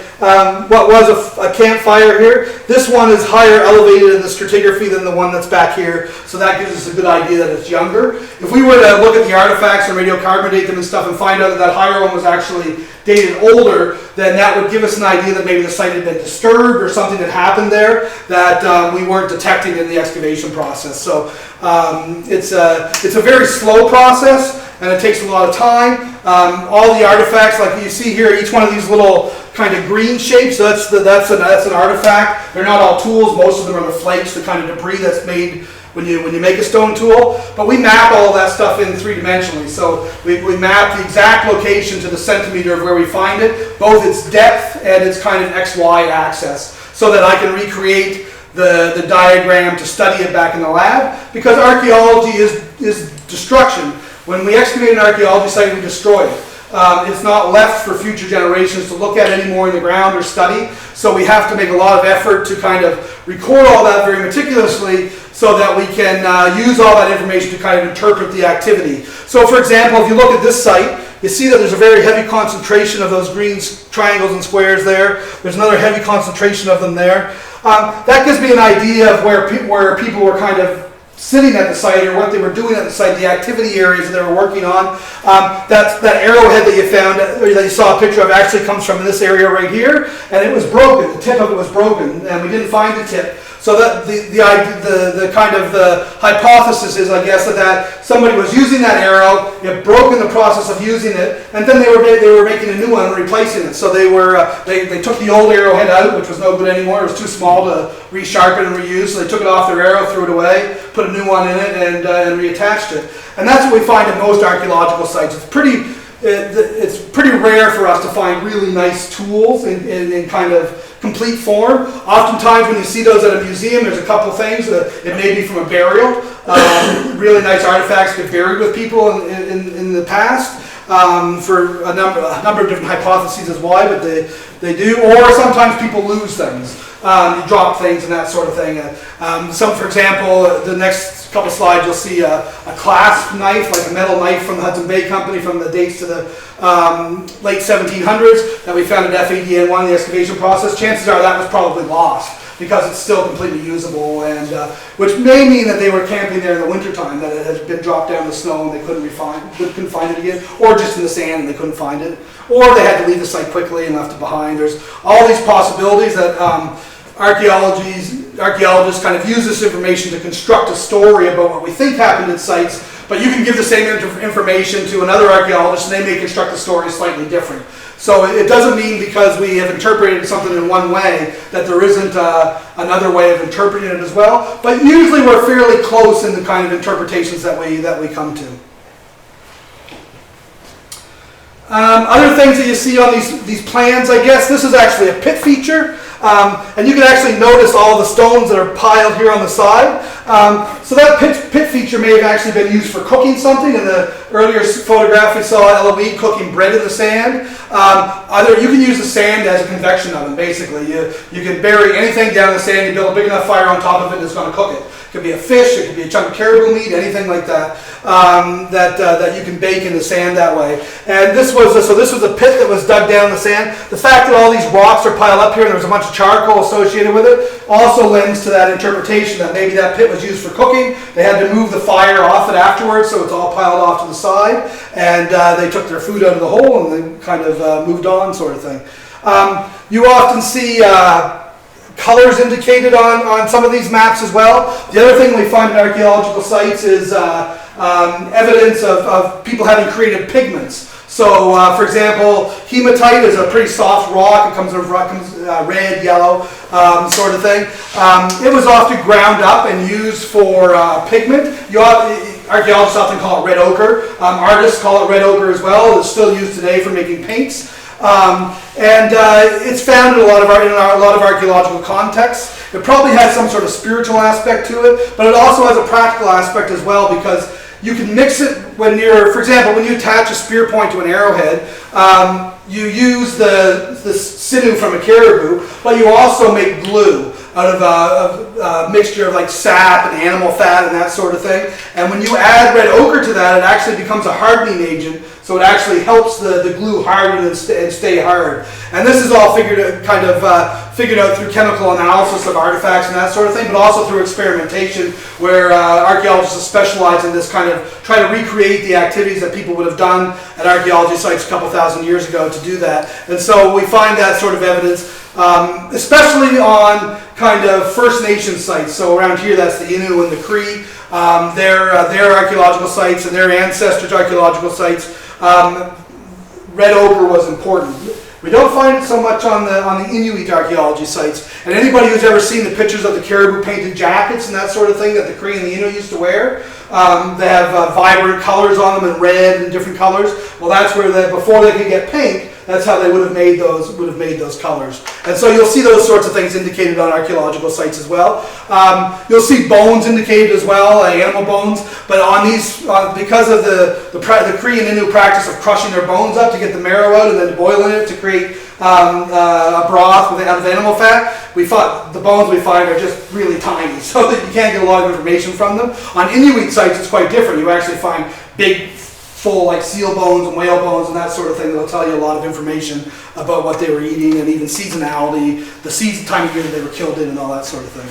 what was a campfire here. This one is higher elevated in the stratigraphy than the one that's back here. So that gives us a good idea that it's younger. If we were to look at the artifacts and radiocarbon date them and stuff and find out that that higher one was actually dated older, then that would give us an idea that maybe the site had been disturbed or something had happened there that we weren't detecting in the excavation process. So it's a very slow process and it takes a lot of time. All the artifacts, like you see here, each one of these little kind of green shapes, so that's an artifact. They're not all tools. Most of them are the flakes, the kind of debris that's made when you make a stone tool. But we map all that stuff in three-dimensionally. So we map the exact location to the centimeter of where we find it, both its depth and its kind of XY axis, so that I can recreate the diagram to study it back in the lab, because archaeology is is destruction. When we excavate an archaeology site, we destroy it. It's not left for future generations to look at anymore in the ground or study. So we have to make a lot of effort to kind of record all that very meticulously so that we can use all that information to kind of interpret the activity. So for example, if you look at this site, you see that there's a very heavy concentration of those green triangles and squares there. There's another heavy concentration of them there. That gives me an idea of where people were kind of sitting at the site or what they were doing at the site, the activity areas that they were working on. That arrowhead that you found, or that you saw a picture of, actually comes from this area right here, and it was broken. The tip of it was broken, and we didn't find the tip. So that the kind of the hypothesis is, I guess, that somebody was using that arrow, it broke in the process of using it, and then they were making a new one and replacing it. So they took the old arrowhead out, which was no good anymore. It was too small to resharpen and reuse. So they took it off their arrow, threw it away, put a new one in it, and reattached it. And that's what we find at most archaeological sites. It's pretty rare for us to find really nice tools in kind of complete form. Oftentimes when you see those at a museum, there's a couple things. It may be from a burial. Really nice artifacts get buried with people in the past for a number of different hypotheses as why, but they do. Or sometimes people lose things. You drop things and that sort of thing. For example, the next couple slides you'll see a clasp knife, like a metal knife from the Hudson Bay Company from the dates to the late 1700s that we found at FADN1 in the excavation process. Chances are that was probably lost because it's still completely usable, and which may mean that they were camping there in the wintertime, that it had been dropped down the snow and they couldn't find it again, or just in the sand and they couldn't find it, or they had to leave the site quickly and left it behind. There's all these possibilities that archaeologists kind of use this information to construct a story about what we think happened at sites, but you can give the same information to another archaeologist and they may construct the story slightly different. So it doesn't mean because we have interpreted something in one way that there isn't another way of interpreting it as well, but usually we're fairly close in the kind of interpretations that we come to. Other things that you see on these plans, I guess, this is actually a pit feature. And you can actually notice all the stones that are piled here on the side. So that pit feature may have actually been used for cooking something. In the earlier photograph we saw Eloise cooking bread in the sand. You can use the sand as a convection oven, basically. You can bury anything down in the sand, you build a big enough fire on top of it and it's going to cook it. It could be a fish, it could be a chunk of caribou meat, anything like that, that you can bake in the sand that way. And this was a pit that was dug down in the sand. The fact that all these rocks are piled up here and there's a bunch of charcoal associated with it also lends to that interpretation that maybe that pit was used for cooking. They had to move the fire off it afterwards, so it's all piled off to the side, and they took their food out of the hole and they kind of moved on, sort of thing. You often see colors indicated on some of these maps as well. The other thing we find at archaeological sites is evidence of people having created pigments. So, for example, hematite is a pretty soft rock. It comes red, yellow, sort of thing. It was often ground up and used for pigment. Archaeologists often call it red ochre. Artists call it red ochre as well. It's still used today for making paints. It's found in a lot of archaeological contexts. It probably has some sort of spiritual aspect to it, but it also has a practical aspect as well, because you can mix it when for example, when you attach a spear point to an arrowhead, you use the sinew from a caribou, but you also make glue out of a mixture of like sap and animal fat and that sort of thing. And when you add red ochre to that, it actually becomes a hardening agent. So it actually helps the glue harden and stay hard. And this is all figured out through chemical analysis of artifacts and that sort of thing, but also through experimentation, where archaeologists specialize in this kind of try to recreate the activities that people would have done at archaeology sites a couple thousand years ago to do that. And so we find that sort of evidence, especially on kind of First Nation sites. So around here, that's the Innu and the Cree, their archaeological sites and their ancestors' archaeological sites. Red ochre was important. We don't find it so much on the Inuit archaeology sites. And anybody who's ever seen the pictures of the caribou painted jackets and that sort of thing that the Cree and the Innu used to wear, they have vibrant colors on them and red and different colors. Well, that's where before they could get paint, that's how they would have made those colors. And so you'll see those sorts of things indicated on archaeological sites as well. You'll see bones indicated as well, animal bones. But on these, because of the Cree and Innu practice of crushing their bones up to get the marrow out and then boiling it to create a broth out of animal fat, the bones we find are just really tiny, so that you can't get a lot of information from them. On Inuit sites, it's quite different. You actually find big, full, like seal bones and whale bones and that sort of thing that'll tell you a lot of information about what they were eating and even seasonality, the time of year that they were killed in and all that sort of thing.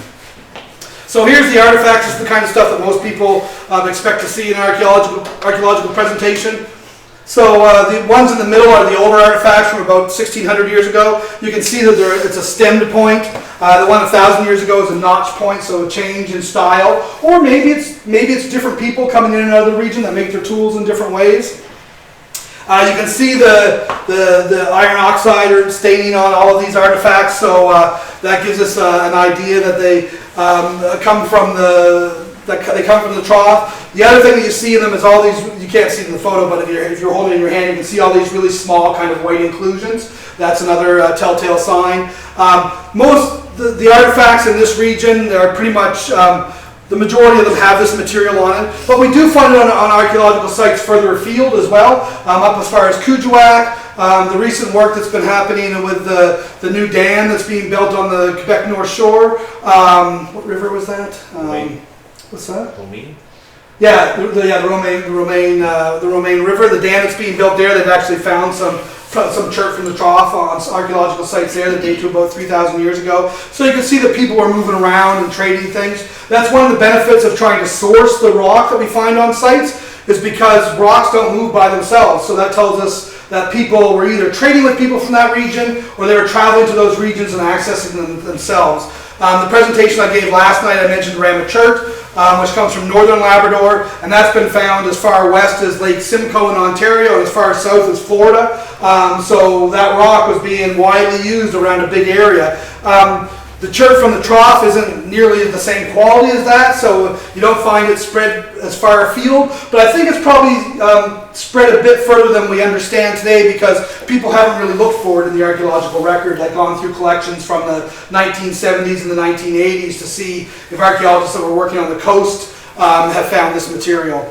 So here's the artifacts. It's the kind of stuff that most people expect to see in an archaeological presentation. So the ones in the middle are the older artifacts from about 1600 years ago. You can see that it's a stemmed point. The one 1,000 years ago is a notch point, so a change in style. Or maybe it's different people coming in and out of the region that make their tools in different ways. You can see the iron oxide or staining on all of these artifacts, so that gives us an idea that they come from the trough. The other thing that you see in them is all these, you can't see it in the photo, but if you're holding it in your hand, you can see all these really small kind of white inclusions. That's another telltale sign. The artifacts in this region are pretty much, the majority of them have this material on it, but we do find it on archaeological sites further afield as well, up as far as Kuujjuaq. The recent work that's been happening with the new dam that's being built on the Quebec North Shore. What river was that? What's that? Romaine? Yeah, the Romaine River. The dam that's being built there, they've actually found some chert from the trough on archaeological sites there that date to about 3,000 years ago. So you can see that people were moving around and trading things. That's one of the benefits of trying to source the rock that we find on sites, is because rocks don't move by themselves. So that tells us that people were either trading with people from that region or they were traveling to those regions and accessing them themselves. The presentation I gave last night, I mentioned Ramah Chert, which comes from northern Labrador, and that's been found as far west as Lake Simcoe in Ontario and as far south as Florida. So that rock was being widely used around a big area. The chert from the trough isn't nearly the same quality as that, so you don't find it spread as far afield, but I think it's probably spread a bit further than we understand today, because people haven't really looked for it in the archaeological record, like gone through collections from the 1970s and the 1980s to see if archaeologists that were working on the coast have found this material.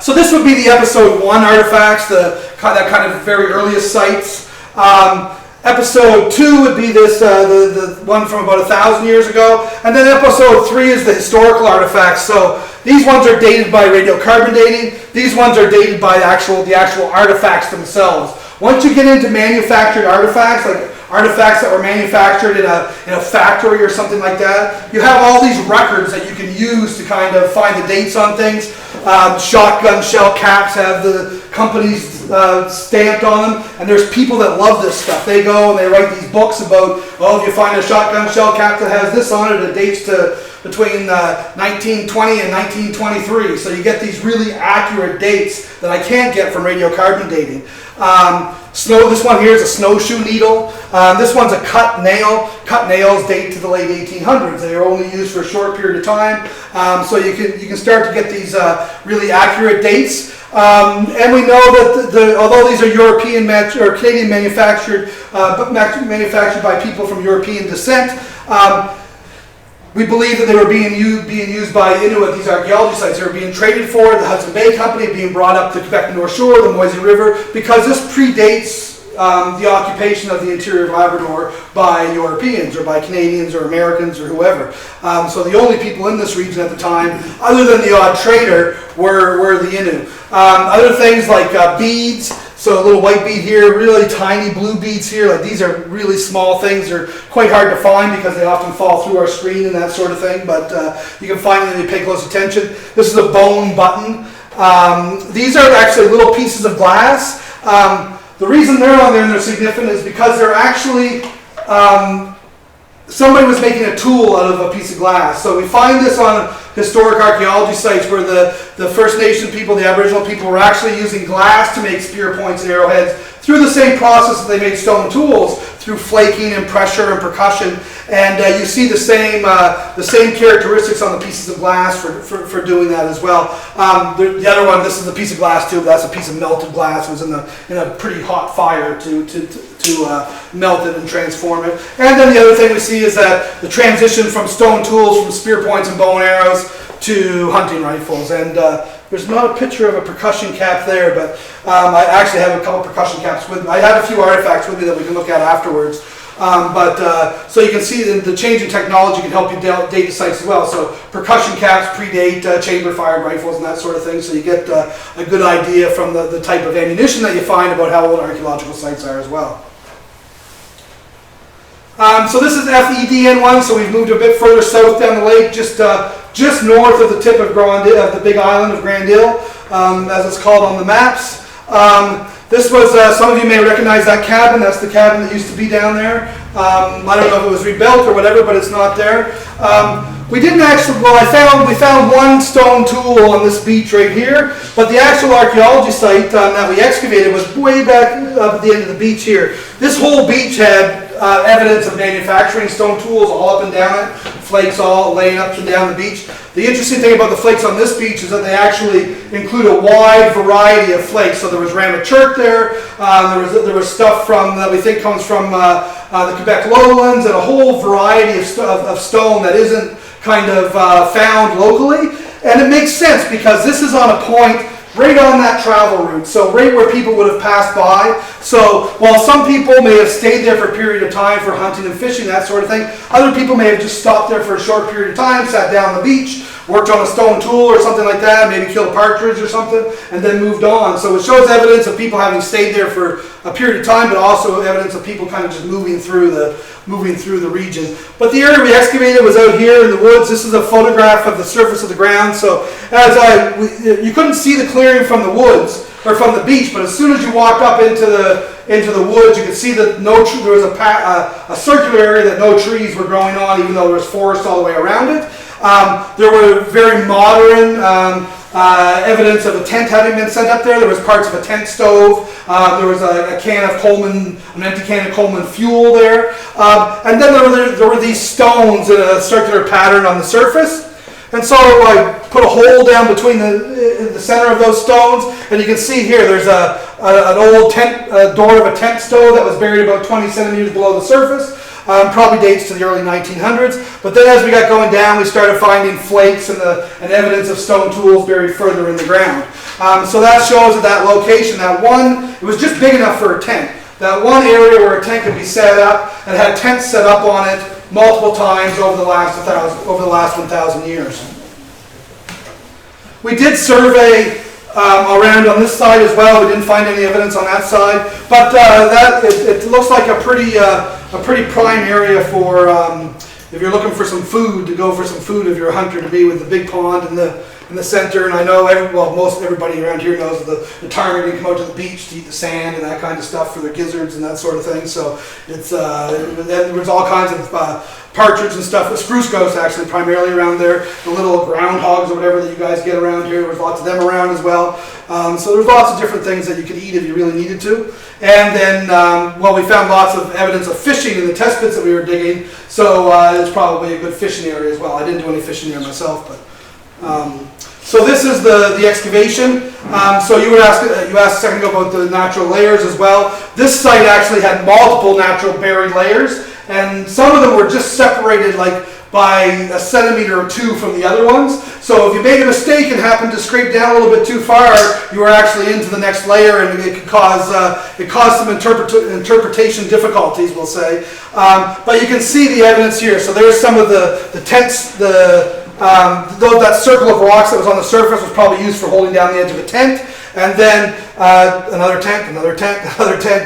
So this would be the episode 1 artifacts, that kind of very earliest sites. Episode 2 would be this, the one from about 1,000 years ago, and then episode 3 is the historical artifacts. So these ones are dated by radiocarbon dating. These ones are dated by the actual artifacts themselves. Once you get into manufactured artifacts, like artifacts that were manufactured in a factory or something like that, you have all these records that you can use to kind of find the dates on things. Shotgun shell caps have the companies stamped on them, and there's people that love this stuff. They go and they write these books about, if you find a shotgun shell cap that has this on it, it dates to between 1920 and 1923. So you get these really accurate dates that I can't get from radiocarbon dating. This one here is a snowshoe needle. This one's a cut nail. Cut nails date to the late 1800s. They are only used for a short period of time. So you can start to get these really accurate dates. And we know that although these are European or Canadian manufactured, but manufactured by people from European descent, we believe that they were being used by Inuit at these archaeology sites. They were being traded for, the Hudson Bay Company being brought up to Quebec North Shore, the Moise River, because this predates the occupation of the interior of Labrador by Europeans or by Canadians or Americans or whoever. So the only people in this region at the time, other than the odd trader, were the Innu. Other things like beads. So a little white bead here, really tiny blue beads here. Like these are really small things. They're quite hard to find because they often fall through our screen and that sort of thing. But you can find them if you pay close attention. This is a bone button. These are actually little pieces of glass. The reason they're on there and they're significant is because they're actually, somebody was making a tool out of a piece of glass. So we find this on historic archaeology sites where the First Nation people, the Aboriginal people, were actually using glass to make spear points and arrowheads through the same process that they made stone tools, through flaking and pressure and percussion. And you see the same characteristics on the pieces of glass for doing that as well. The other one, this is a piece of glass too. That's a piece of melted glass. It was in a pretty hot fire to melt it and transform it. And then the other thing we see is that the transition from stone tools, from spear points and bow and arrows to hunting rifles. And there's not a picture of a percussion cap there, but I actually have a couple percussion caps with me. I have a few artifacts with me that we can look at afterwards. So you can see the change in technology can help you date the sites as well. So percussion caps predate chamber-fired rifles and that sort of thing. So you get a good idea from the type of ammunition that you find about how old archaeological sites are as well. So this is FEDN1. So we've moved a bit further south down the lake, just north of the tip of the big island of Grand Isle, as it's called on the maps. This was, some of you may recognize that cabin. That's the cabin that used to be down there. I don't know if it was rebuilt or whatever, but it's not there. We didn't actually, we found one stone tool on this beach right here, but the actual archaeology site that we excavated was way back up at the end of the beach here. This whole beach had evidence of manufacturing stone tools all up and down it, flakes all laying up and down the beach. The interesting thing about the flakes on this beach is that they actually include a wide variety of flakes. So there was Ramachurk there, there was stuff that we think comes from the Quebec lowlands, and a whole variety of stone that isn't kind of found locally. And it makes sense because this is on a point right on that travel route, so right where people would have passed by. So while some people may have stayed there for a period of time for hunting and fishing, that sort of thing, other people may have just stopped there for a short period of time, sat down on the beach, worked on a stone tool or something like that, maybe killed a partridge or something, and then moved on. So it shows evidence of people having stayed there for a period of time, but also evidence of people kind of just moving through the region. But the area we excavated was out here in the woods. This is a photograph of the surface of the ground. So you couldn't see the clearing from the woods or from the beach, but as soon as you walked up into the woods, you could see that there was a circular area that no trees were growing on, even though there was forest all the way around it. There were very modern evidence of a tent having been set up there. There was parts of a tent stove. There was an empty can of Coleman fuel there. And then there were these stones in a circular pattern on the surface. And so I put a hole down between the center of those stones, and you can see here there's an old door of a tent stove that was buried about 20 centimeters below the surface. Probably dates to the early 1900s. But then as we got going down, we started finding flakes and evidence of stone tools buried further in the ground. So that shows at that location, it was just big enough for a tent. That one area where a tent could be set up, and had tents set up on it multiple times over the last 1,000 years. We did survey around on this side as well. We didn't find any evidence on that side, but it looks like a pretty prime area for if you're looking for some food, to go for some food if you're a hunter, to be with the big pond in the center. And I know most everybody around here knows the ptarmigan come out to the beach to eat the sand and that kind of stuff for their gizzards and that sort of thing. So there was all kinds of partridge and stuff, with spruce ghosts actually primarily around there, the little groundhogs or whatever that you guys get around here. There was lots of them around as well. So there's lots of different things that you could eat if you really needed to. And then, we found lots of evidence of fishing in the test pits that we were digging, so it's probably a good fishing area as well. I didn't do any fishing there myself, but so this is the excavation. So you asked a second ago about the natural layers as well. This site actually had multiple natural buried layers, and some of them were just separated by a centimeter or two from the other ones. So if you made a mistake and happened to scrape down a little bit too far, you were actually into the next layer, and it could cause some interpretation difficulties, we'll say. But you can see the evidence here. So there's some of the tents. That circle of rocks that was on the surface was probably used for holding down the edge of a tent, and then another tent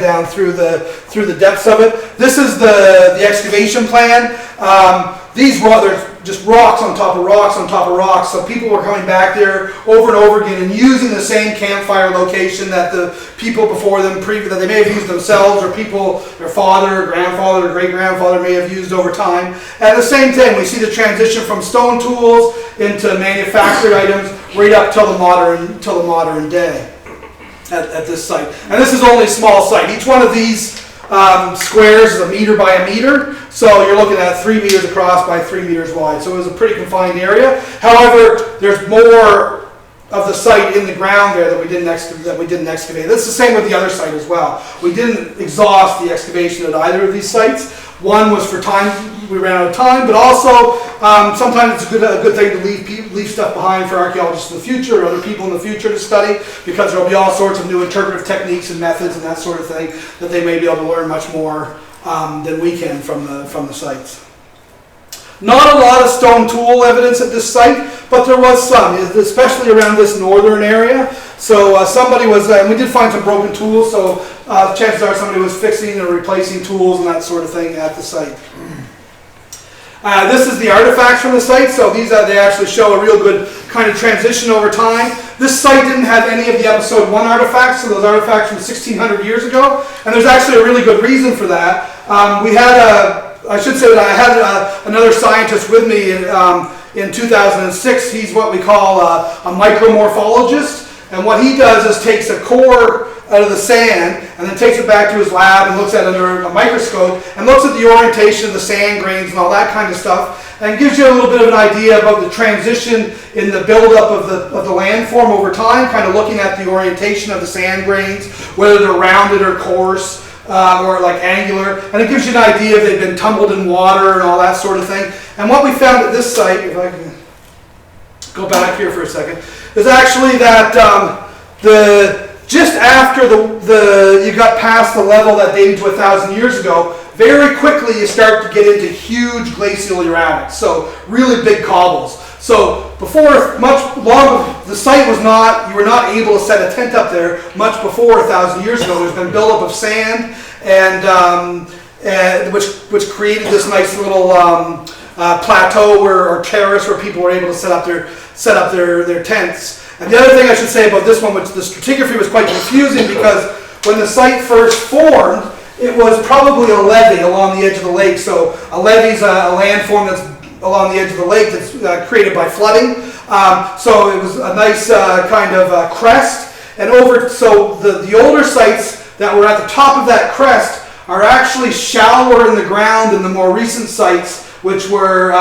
down through the depths of it. This is the excavation plan. There's just rocks on top of rocks on top of rocks. So people were coming back there over and over again and using the same campfire location that the people before them, that they may have used themselves, or their father, or grandfather, or great-grandfather may have used over time. And the same thing, we see the transition from stone tools into manufactured items right up till the modern day at this site. And this is only a small site. Each one of these squares is 1 meter by 1 meter. So you're looking at 3 meters across by 3 meters wide. So it was a pretty confined area. However, there's more of the site in the ground there that we didn't excavate. That's the same with the other site as well. We didn't exhaust the excavation at either of these sites. One was for time, we ran out of time, but also sometimes it's a good thing to leave stuff behind for archaeologists in the future or other people in the future to study, because there'll be all sorts of new interpretive techniques and methods and that sort of thing that they may be able to learn much more than we can from the sites. Not a lot of stone tool evidence at this site, but there was some, especially around this northern area. So somebody was, we did find some broken tools, so chances are somebody was fixing or replacing tools and that sort of thing at the site. This is the artifacts from the site, so they actually show a real good kind of transition over time. This site didn't have any of the episode 1 artifacts, so those artifacts from 1600 years ago, and there's actually a really good reason for that. I should say that I had another scientist with me in 2006. He's what we call a micromorphologist, and what he does is takes a core out of the sand and then takes it back to his lab and looks at it under a microscope and looks at the orientation of the sand grains and all that kind of stuff, and gives you a little bit of an idea about the transition in the buildup of the landform over time, kind of looking at the orientation of the sand grains, whether they're rounded or coarse, or like angular, and it gives you an idea if they've been tumbled in water and all that sort of thing. And what we found at this site, if I can go back here for a second, is actually that just after you got past the level that dated to 1,000 years ago, very quickly you start to get into huge glacial erratics, so really big cobbles. So before, much longer, the site was not, you were not able to set a tent up there much before 1,000 years ago. There's been buildup of sand and which created this nice little plateau or terrace where people were able to set up their tents. And the other thing I should say about this one, which the stratigraphy was quite confusing, because when the site first formed, it was probably a levee along the edge of the lake. So a levee is a landform that's along the edge of the lake that's created by flooding. So it was a nice kind of crest. And so the older sites that were at the top of that crest are actually shallower in the ground than the more recent sites, which were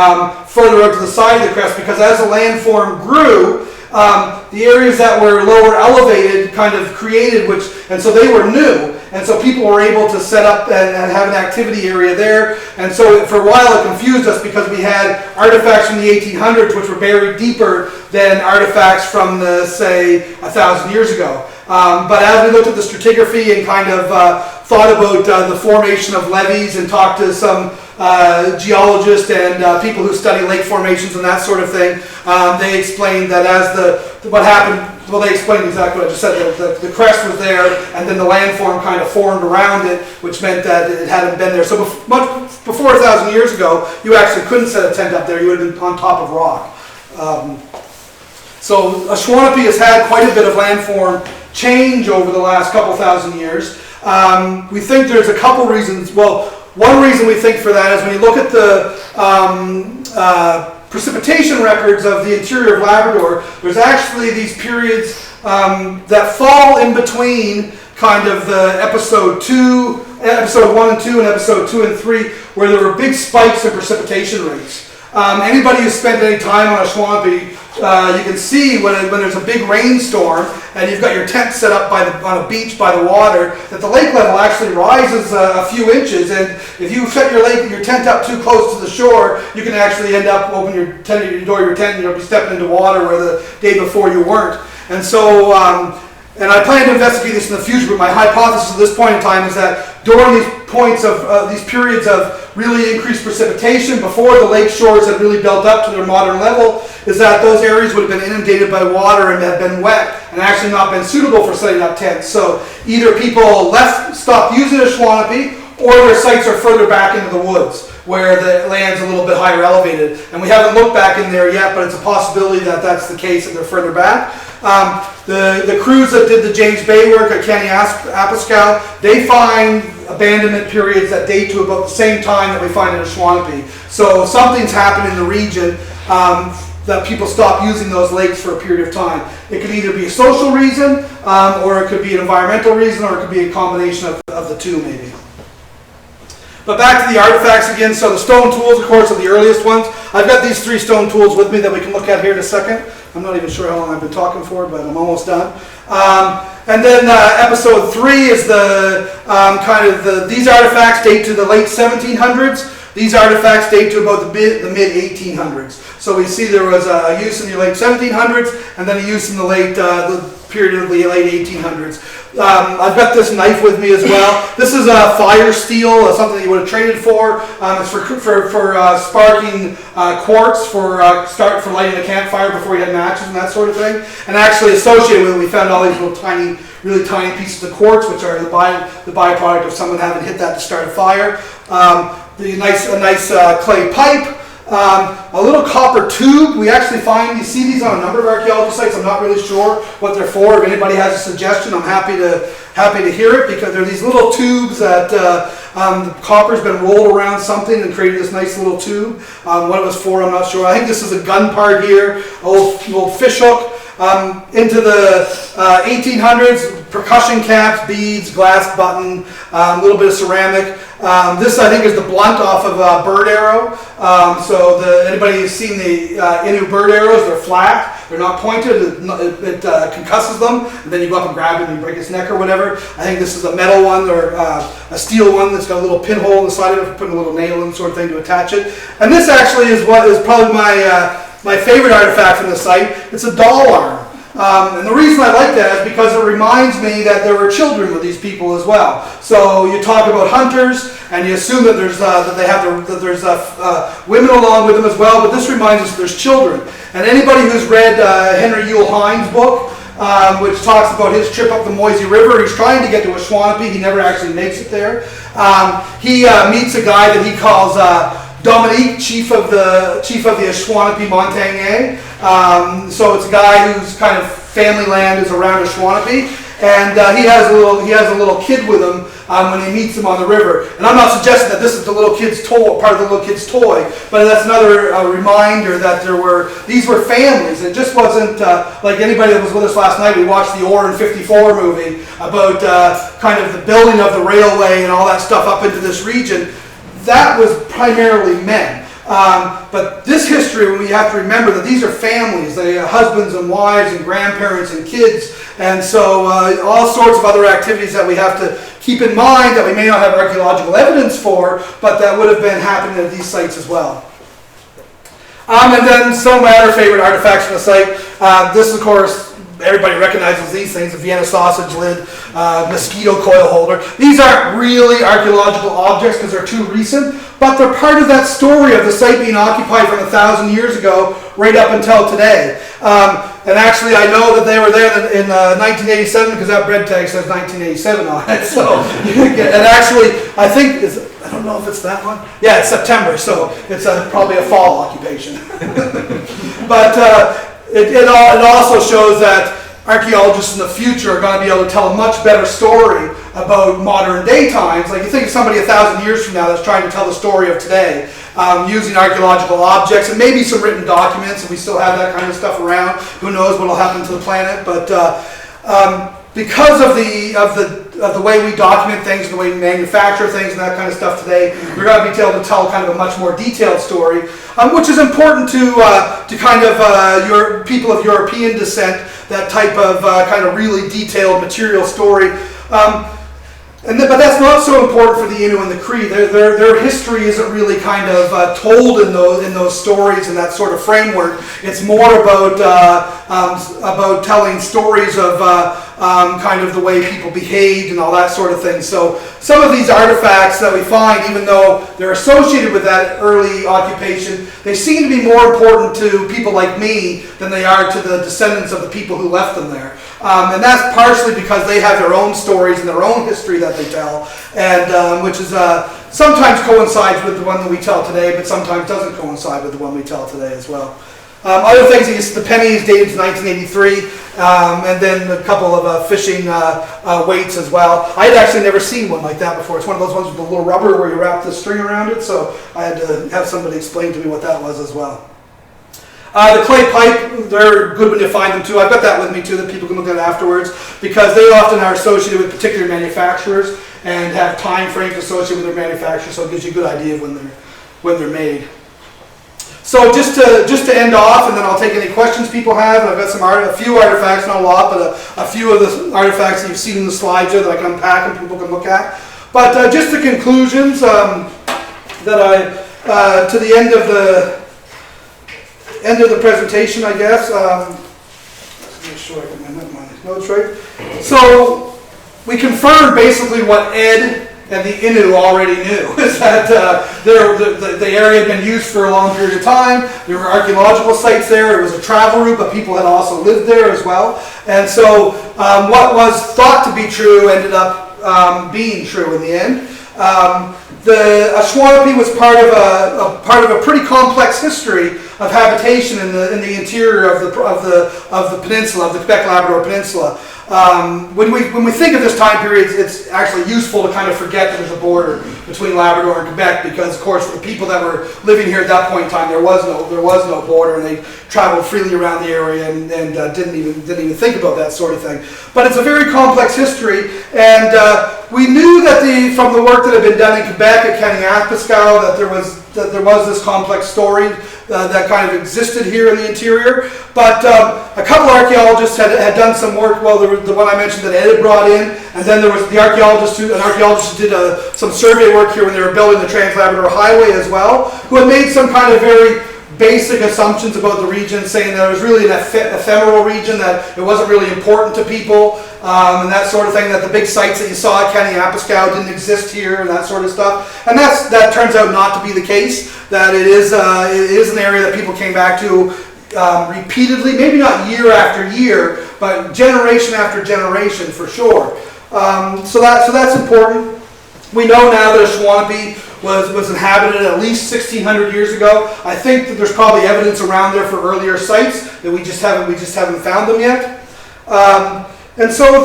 further out to the side of the crest, because as the landform grew, the areas that were lower elevated kind of created, and so they were new. And so people were able to set up and have an activity area there. And so for a while it confused us, because we had artifacts from the 1800s which were buried deeper than artifacts from the, say, 1,000 years ago. But as we looked at the stratigraphy and kind of thought about the formation of levees and talked to some geologists and people who study lake formations and that sort of thing, they explained that what happened, well, they explained exactly what I just said. The crest was there, and then the landform kind of formed around it, which meant that it hadn't been there. So much before 1,000 years ago, you actually couldn't set a tent up there. You would have been on top of rock. So Ashuanipi has had quite a bit of landform change over the last couple thousand years. We think there's a couple reasons. Well, one reason we think for that is when you look at the precipitation records of the interior of Labrador, there's actually these periods that fall in between kind of the episode 1 and 2 and episode 2 and 3, where there were big spikes in precipitation rates. Anybody who's spent any time on Ashuanipi, you can see when there's a big rainstorm and you've got your tent set up on a beach by the water, that the lake level actually rises a few inches, and if you set your tent up too close to the shore, you can actually end up opening your door of your tent and you'll be stepping into water where the day before you weren't. And so, and I plan to investigate this in the future, but my hypothesis at this point in time is that during these points of these periods of really increased precipitation before the lake shores had really built up to their modern level, is that those areas would have been inundated by water and had been wet and actually not been suitable for setting up tents. So either people stopped using Ashuanipi, or their sites are further back into the woods where the land's a little bit higher elevated. And we haven't looked back in there yet, but it's a possibility that that's the case, that they're further back. The crews that did the James Bay work at Kenny Apiscal, they find abandonment periods that date to about the same time that we find in Ashuanipi. So something's happened in the region that people stop using those lakes for a period of time. It could either be a social reason, or it could be an environmental reason, or it could be a combination of the two maybe. But back to the artifacts again. So the stone tools, of course, are the earliest ones. I've got these 3 stone tools with me that we can look at here in a second. I'm not even sure how long I've been talking for, but I'm almost done. And then episode 3 is the these artifacts date to the late 1700s. These artifacts date to about the mid 1800s. So we see there was a use in the late 1700s and then a use in the period of the late 1800s. I've got this knife with me as well. This is a fire steel, something that you would have traded for. It's for sparking quartz for lighting a campfire before you had matches and that sort of thing. And actually associated with it, we found all these really tiny pieces of quartz, which are the byproduct of someone having hit that to start a fire. A nice clay pipe. A little copper tube. We actually you see these on a number of archaeology sites. I'm not really sure what they're for. If anybody has a suggestion, I'm happy to hear it, because they're these little tubes that the copper's been rolled around something and created this nice little tube. What it was for, I'm not sure. I think this is a gun part here, old fish hook. Into the 1800s, percussion caps, beads, glass button, a little bit of ceramic. This, I think, is the blunt off of a bird arrow. Anybody who's seen the Innu bird arrows, they're flat, they're not pointed, it concusses them, and then you go up and grab it and you break its neck or whatever. I think this is a metal one or a steel one that's got a little pinhole in the side of it, putting a little nail in sort of thing to attach it. And this actually is what is probably my favorite artifact from the site. It's a doll arm. And the reason I like that is because it reminds me that there were children with these people as well. So you talk about hunters, and you assume that there's women along with them as well. But this reminds us that there's children. And anybody who's read Henry Yule Hind's book, which talks about his trip up the Moisey River, he's trying to get to Ashuanipi. He never actually makes it there. He meets a guy that he calls Dominique, chief of the Ashuanipi Montagne. So it's a guy whose kind of family land is around Ashuanipi, and he has a little kid with him when he meets him on the river. And I'm not suggesting that this is the little kid's toy, part of the little kid's toy, but that's another reminder that these were families. It just wasn't like anybody that was with us last night. We watched the Ore in 54 movie about kind of the building of the railway and all that stuff up into this region. That was primarily men. But this history, we have to remember that these are families. They are husbands and wives and grandparents and kids. And so all sorts of other activities that we have to keep in mind that we may not have archaeological evidence for, but that would have been happening at these sites as well. And then some of my other favorite artifacts from the site. This, of course, everybody recognizes these things: the Vienna sausage lid, mosquito coil holder. These aren't really archaeological objects because they're too recent, but they're part of that story of the site being occupied from 1,000 years ago right up until today. And actually, I know that they were there in 1987 because that bread tag says 1987 on it. So, and actually, I don't know if it's that one. Yeah, it's September, so it's probably a fall occupation. But it also shows that archaeologists in the future are going to be able to tell a much better story about modern day times. Like, you think of somebody 1,000 years from now that's trying to tell the story of today, using archaeological objects and maybe some written documents, and we still have that kind of stuff around. Who knows what will happen to the planet? But because of the way we document things, the way we manufacture things and that kind of stuff today, we're going to be able to tell kind of a much more detailed story, which is important to kind of your people of European descent, that type of kind of really detailed material story. But that's not so important for the Innu and the Cree. Their history isn't really kind of told in those stories and that sort of framework. It's more about telling stories of kind of the way people behaved and all that sort of thing. So some of these artifacts that we find, even though they're associated with that early occupation, they seem to be more important to people like me than they are to the descendants of the people who left them there. And that's partially because they have their own stories and their own history that they tell, and which is sometimes coincides with the one that we tell today, but sometimes doesn't coincide with the one we tell today as well. Other things, the penny is dated to 1983, and then a couple of fishing weights as well. I had actually never seen one like that before. It's one of those ones with the little rubber where you wrap the string around it, so I had to have somebody explain to me what that was as well. The clay pipe, they're good when you find them too. I've got that with me too, that people can look at afterwards, because they often are associated with particular manufacturers. and have time frames associated with their manufacture, so it gives you a good idea of when they're made. So just to end off, and then I'll take any questions people have. And I've got a few artifacts, not a lot, but a few of the artifacts that you've seen in the slides here that I can unpack and people can look at. But just the conclusions that I to the end of the presentation, I guess. Let's make sure I get my notes right. So we confirmed basically what Ed and the Innu already knew, is that the area had been used for a long period of time. There were archaeological sites there. It was a travel route, but people had also lived there as well. And so what was thought to be true ended up being true in the end. The Ashuanipi was part of a pretty complex history of habitation in the interior of the peninsula, of the Quebec Labrador Peninsula. When we think of this time period, it's actually useful to kind of forget that there's a border between Labrador and Quebec, because of course for the people that were living here at that point in time, there was no border, and they traveled freely around the area and didn't even think about that sort of thing. But it's a very complex history, and we knew that from the work that had been done in Quebec at Kaniapis-Pascal that there was this complex story that kind of existed here in the interior. But a couple archaeologists had done some work. Well, there was the one I mentioned that Ed had brought in, and then there was an archaeologist who did some survey work here when they were building the Trans-Labrador Highway as well, who had made some kind of very basic assumptions about the region, saying that it was really an ephemeral region, that it wasn't really important to people, and that sort of thing, that the big sites that you saw at Kaniapis-Pascal didn't exist here, and that sort of stuff. And that turns out not to be the case, that it is an area that people came back to repeatedly, maybe not year after year, but generation after generation for sure. So that's important. We know now that Ashuanipi was inhabited at least 1,600 years ago. I think that there's probably evidence around there for earlier sites that we just haven't found them yet. And so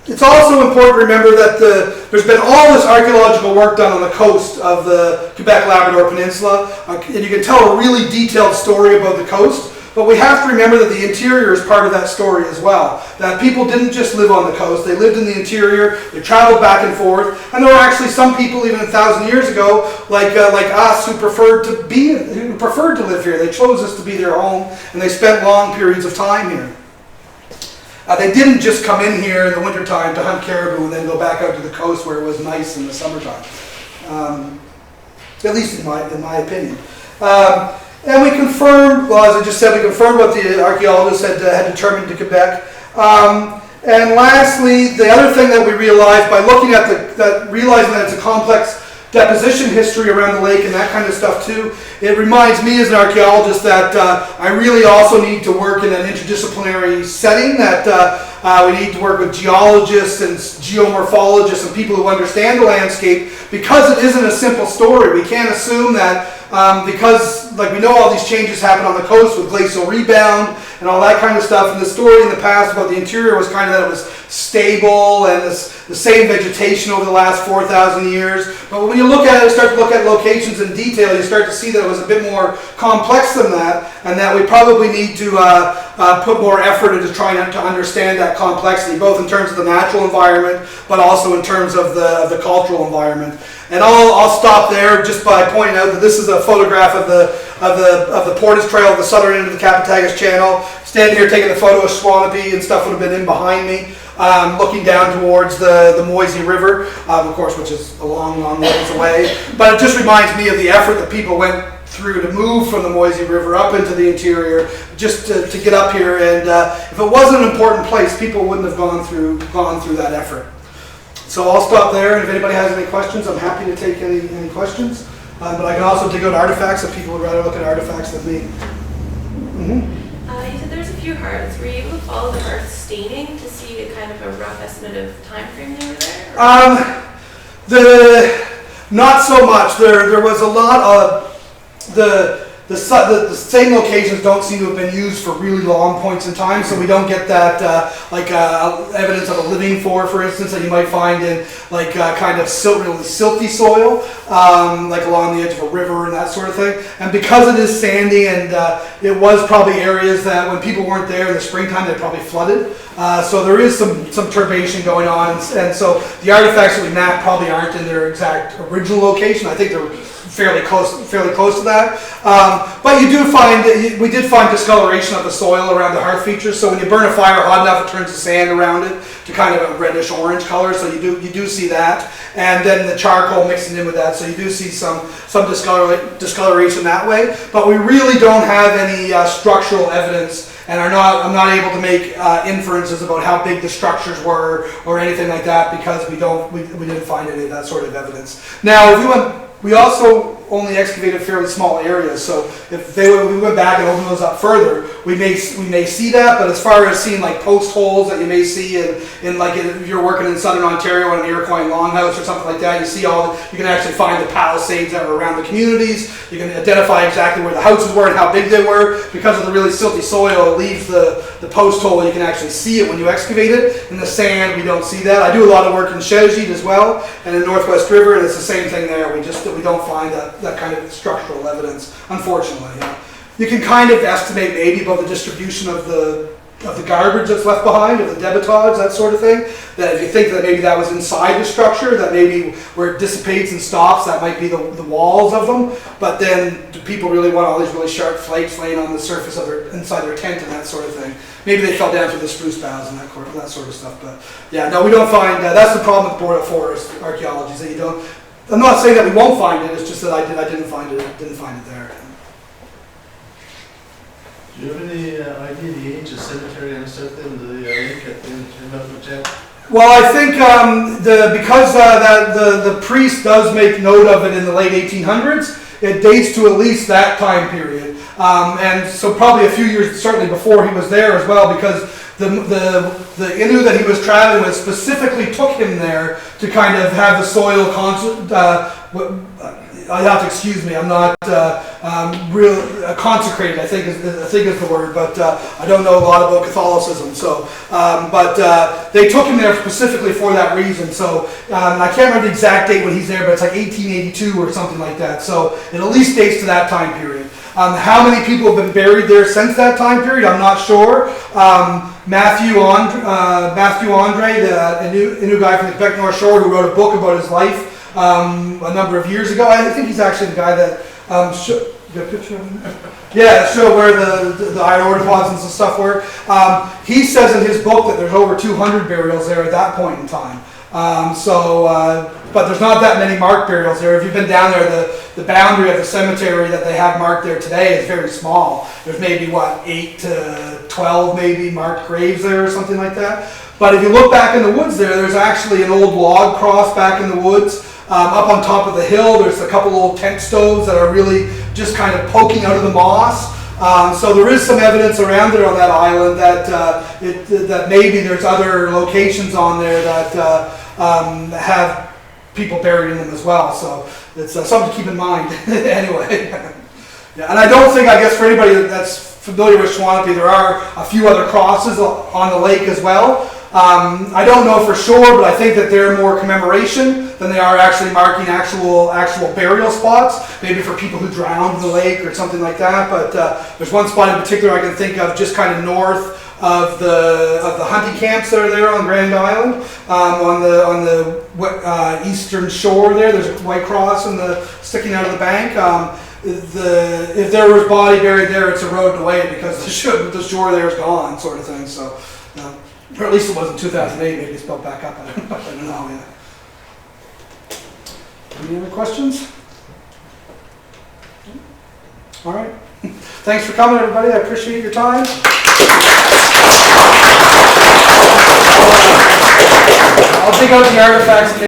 it's also important to remember that there's been all this archaeological work done on the coast of the Quebec Labrador Peninsula, and you can tell a really detailed story about the coast. But we have to remember that the interior is part of that story as well. That people didn't just live on the coast, they lived in the interior, they traveled back and forth, and there were actually some people even 1,000 years ago, like us, who preferred to live here. They chose this to be their home, and they spent long periods of time here. They didn't just come in here in the wintertime to hunt caribou and then go back out to the coast where it was nice in the summertime. At least in my opinion. And we confirmed, well, as I just said, we confirmed what the archaeologists had determined to Quebec. And lastly, the other thing that we realized by looking at realizing that it's a complex deposition history around the lake and that kind of stuff too, it reminds me as an archaeologist that I really also need to work in an interdisciplinary setting, that we need to work with geologists and geomorphologists and people who understand the landscape, because it isn't a simple story. We can't assume that because we know all these changes happen on the coast with glacial rebound and all that kind of stuff, and the story in the past about the interior was kind of that it was stable and the same vegetation over the last 4,000 years. But when you look at it, start to look at locations in detail, you start to see that it was a bit more complex than that, and that we probably need to put more effort into trying to understand that complexity, both in terms of the natural environment, but also in terms of the cultural environment. And I'll stop there just by pointing out that this is a photograph of the Portage Trail of the southern end of the Capatagas Channel. Standing here taking the photo of Ashuanipi and stuff would have been in behind me, looking down towards the Moisey River, of course, which is a long, long ways away. But it just reminds me of the effort that people went through to move from the Moisey River up into the interior, just to get up here. And if it wasn't an important place, people wouldn't have gone through that effort. So I'll stop there, and if anybody has any questions, I'm happy to take any questions. But I can also dig out artifacts if people would rather look at artifacts than me. You said there's a few hearts. Were you able to follow the heart staining to see a kind of a rough estimate of time frame they were there? Not so much. There was a lot of the same locations don't seem to have been used for really long points in time, so we don't get that evidence of a living for instance, that you might find in like kind of really silty soil, like along the edge of a river and that sort of thing. And because it is sandy, and it was probably areas that when people weren't there in the springtime, they probably flooded. So there is some turbation going on, and so the artifacts that we mapped probably aren't in their exact original location. I think they're fairly close to that. But we did find discoloration of the soil around the hearth features. So when you burn a fire hot enough, it turns the sand around it to kind of a reddish orange color. So you do see that, and then the charcoal mixing in with that. So you do see some discoloration that way. But we really don't have any structural evidence, and I'm not able to make inferences about how big the structures were or anything like that, because we didn't find any of that sort of evidence. Now, we also only excavated fairly small areas, so if we went back and opened those up further, we may see that. But as far as seeing like post holes that you may see in like if you're working in southern Ontario in an Iroquois longhouse or something like that, you can actually find the palisades that were around the communities. You can identify exactly where the houses were and how big they were. Because of the really silty soil, it leaves the post hole. You can actually see it when you excavate it. In the sand, we don't see that. I do a lot of work in Chezhit as well, and in Northwest River, and it's the same thing there. We don't find that kind of structural evidence, unfortunately. You can kind of estimate maybe about the distribution of the garbage that's left behind, of the debitage, that sort of thing. That if you think that maybe that was inside the structure, that maybe where it dissipates and stops, that might be the walls of them. But then do people really want all these really sharp flakes laying on the surface of inside their tent and that sort of thing? Maybe they fell down through the spruce boughs and that sort of stuff. But yeah, no, we don't find that's the problem with boreal forest archaeology, is that you don't. I'm not saying that we won't find it. It's just that I didn't find it. Didn't find it there. Do you have any idea the age of cemetery and stuff in the lake at the end of the Well, I think because the priest does make note of it in the late 1800s, it dates to at least that time period, and so probably a few years certainly before he was there as well, because the Innu that he was traveling with specifically took him there to kind of have the soil I have to excuse me. I'm not real consecrated. I think is the word, but I don't know a lot about Catholicism. So, but they took him there specifically for that reason. So I can't remember the exact date when he's there, but it's like 1882 or something like that. So it at least dates to that time period. How many people have been buried there since that time period? I'm not sure. Matthew Andre, the Innu guy from the Quebec North Shore, who wrote a book about his life a number of years ago. I think he's actually the guy that you got a picture of him? Yeah, show where the iron ore deposits and stuff were. He says in his book that there's over 200 burials there at that point in time. But there's not that many marked burials there. If you've been down there, the boundary of the cemetery that they have marked there today is very small. There's maybe 8 to 12 maybe marked graves there or something like that. But if you look back in the woods there's actually an old log cross back in the woods. Up on top of the hill, there's a couple old tent stoves that are really just kind of poking out of the moss. So there is some evidence around there on that island that maybe there's other locations on there that have people buried in them as well. So it's something to keep in mind anyway. Yeah, and I don't think, I guess for anybody that's familiar with Ashuanipi, there are a few other crosses on the lake as well. I don't know for sure, but I think that they're more commemoration than they are actually marking actual burial spots, maybe for people who drowned in the lake or something like that. But there's one spot in particular I can think of just kind of north of the hunting camps that are there on Grand Island, on the eastern shore there. There's a white cross sticking out of the bank. If there was body buried there, it's eroded away because the shore there is gone, sort of thing. So. Or at least it was in 2008, maybe it's built back up. I don't know. Yeah. Any other questions? All right. Thanks for coming, everybody. I appreciate your time. I'll dig out the artifacts.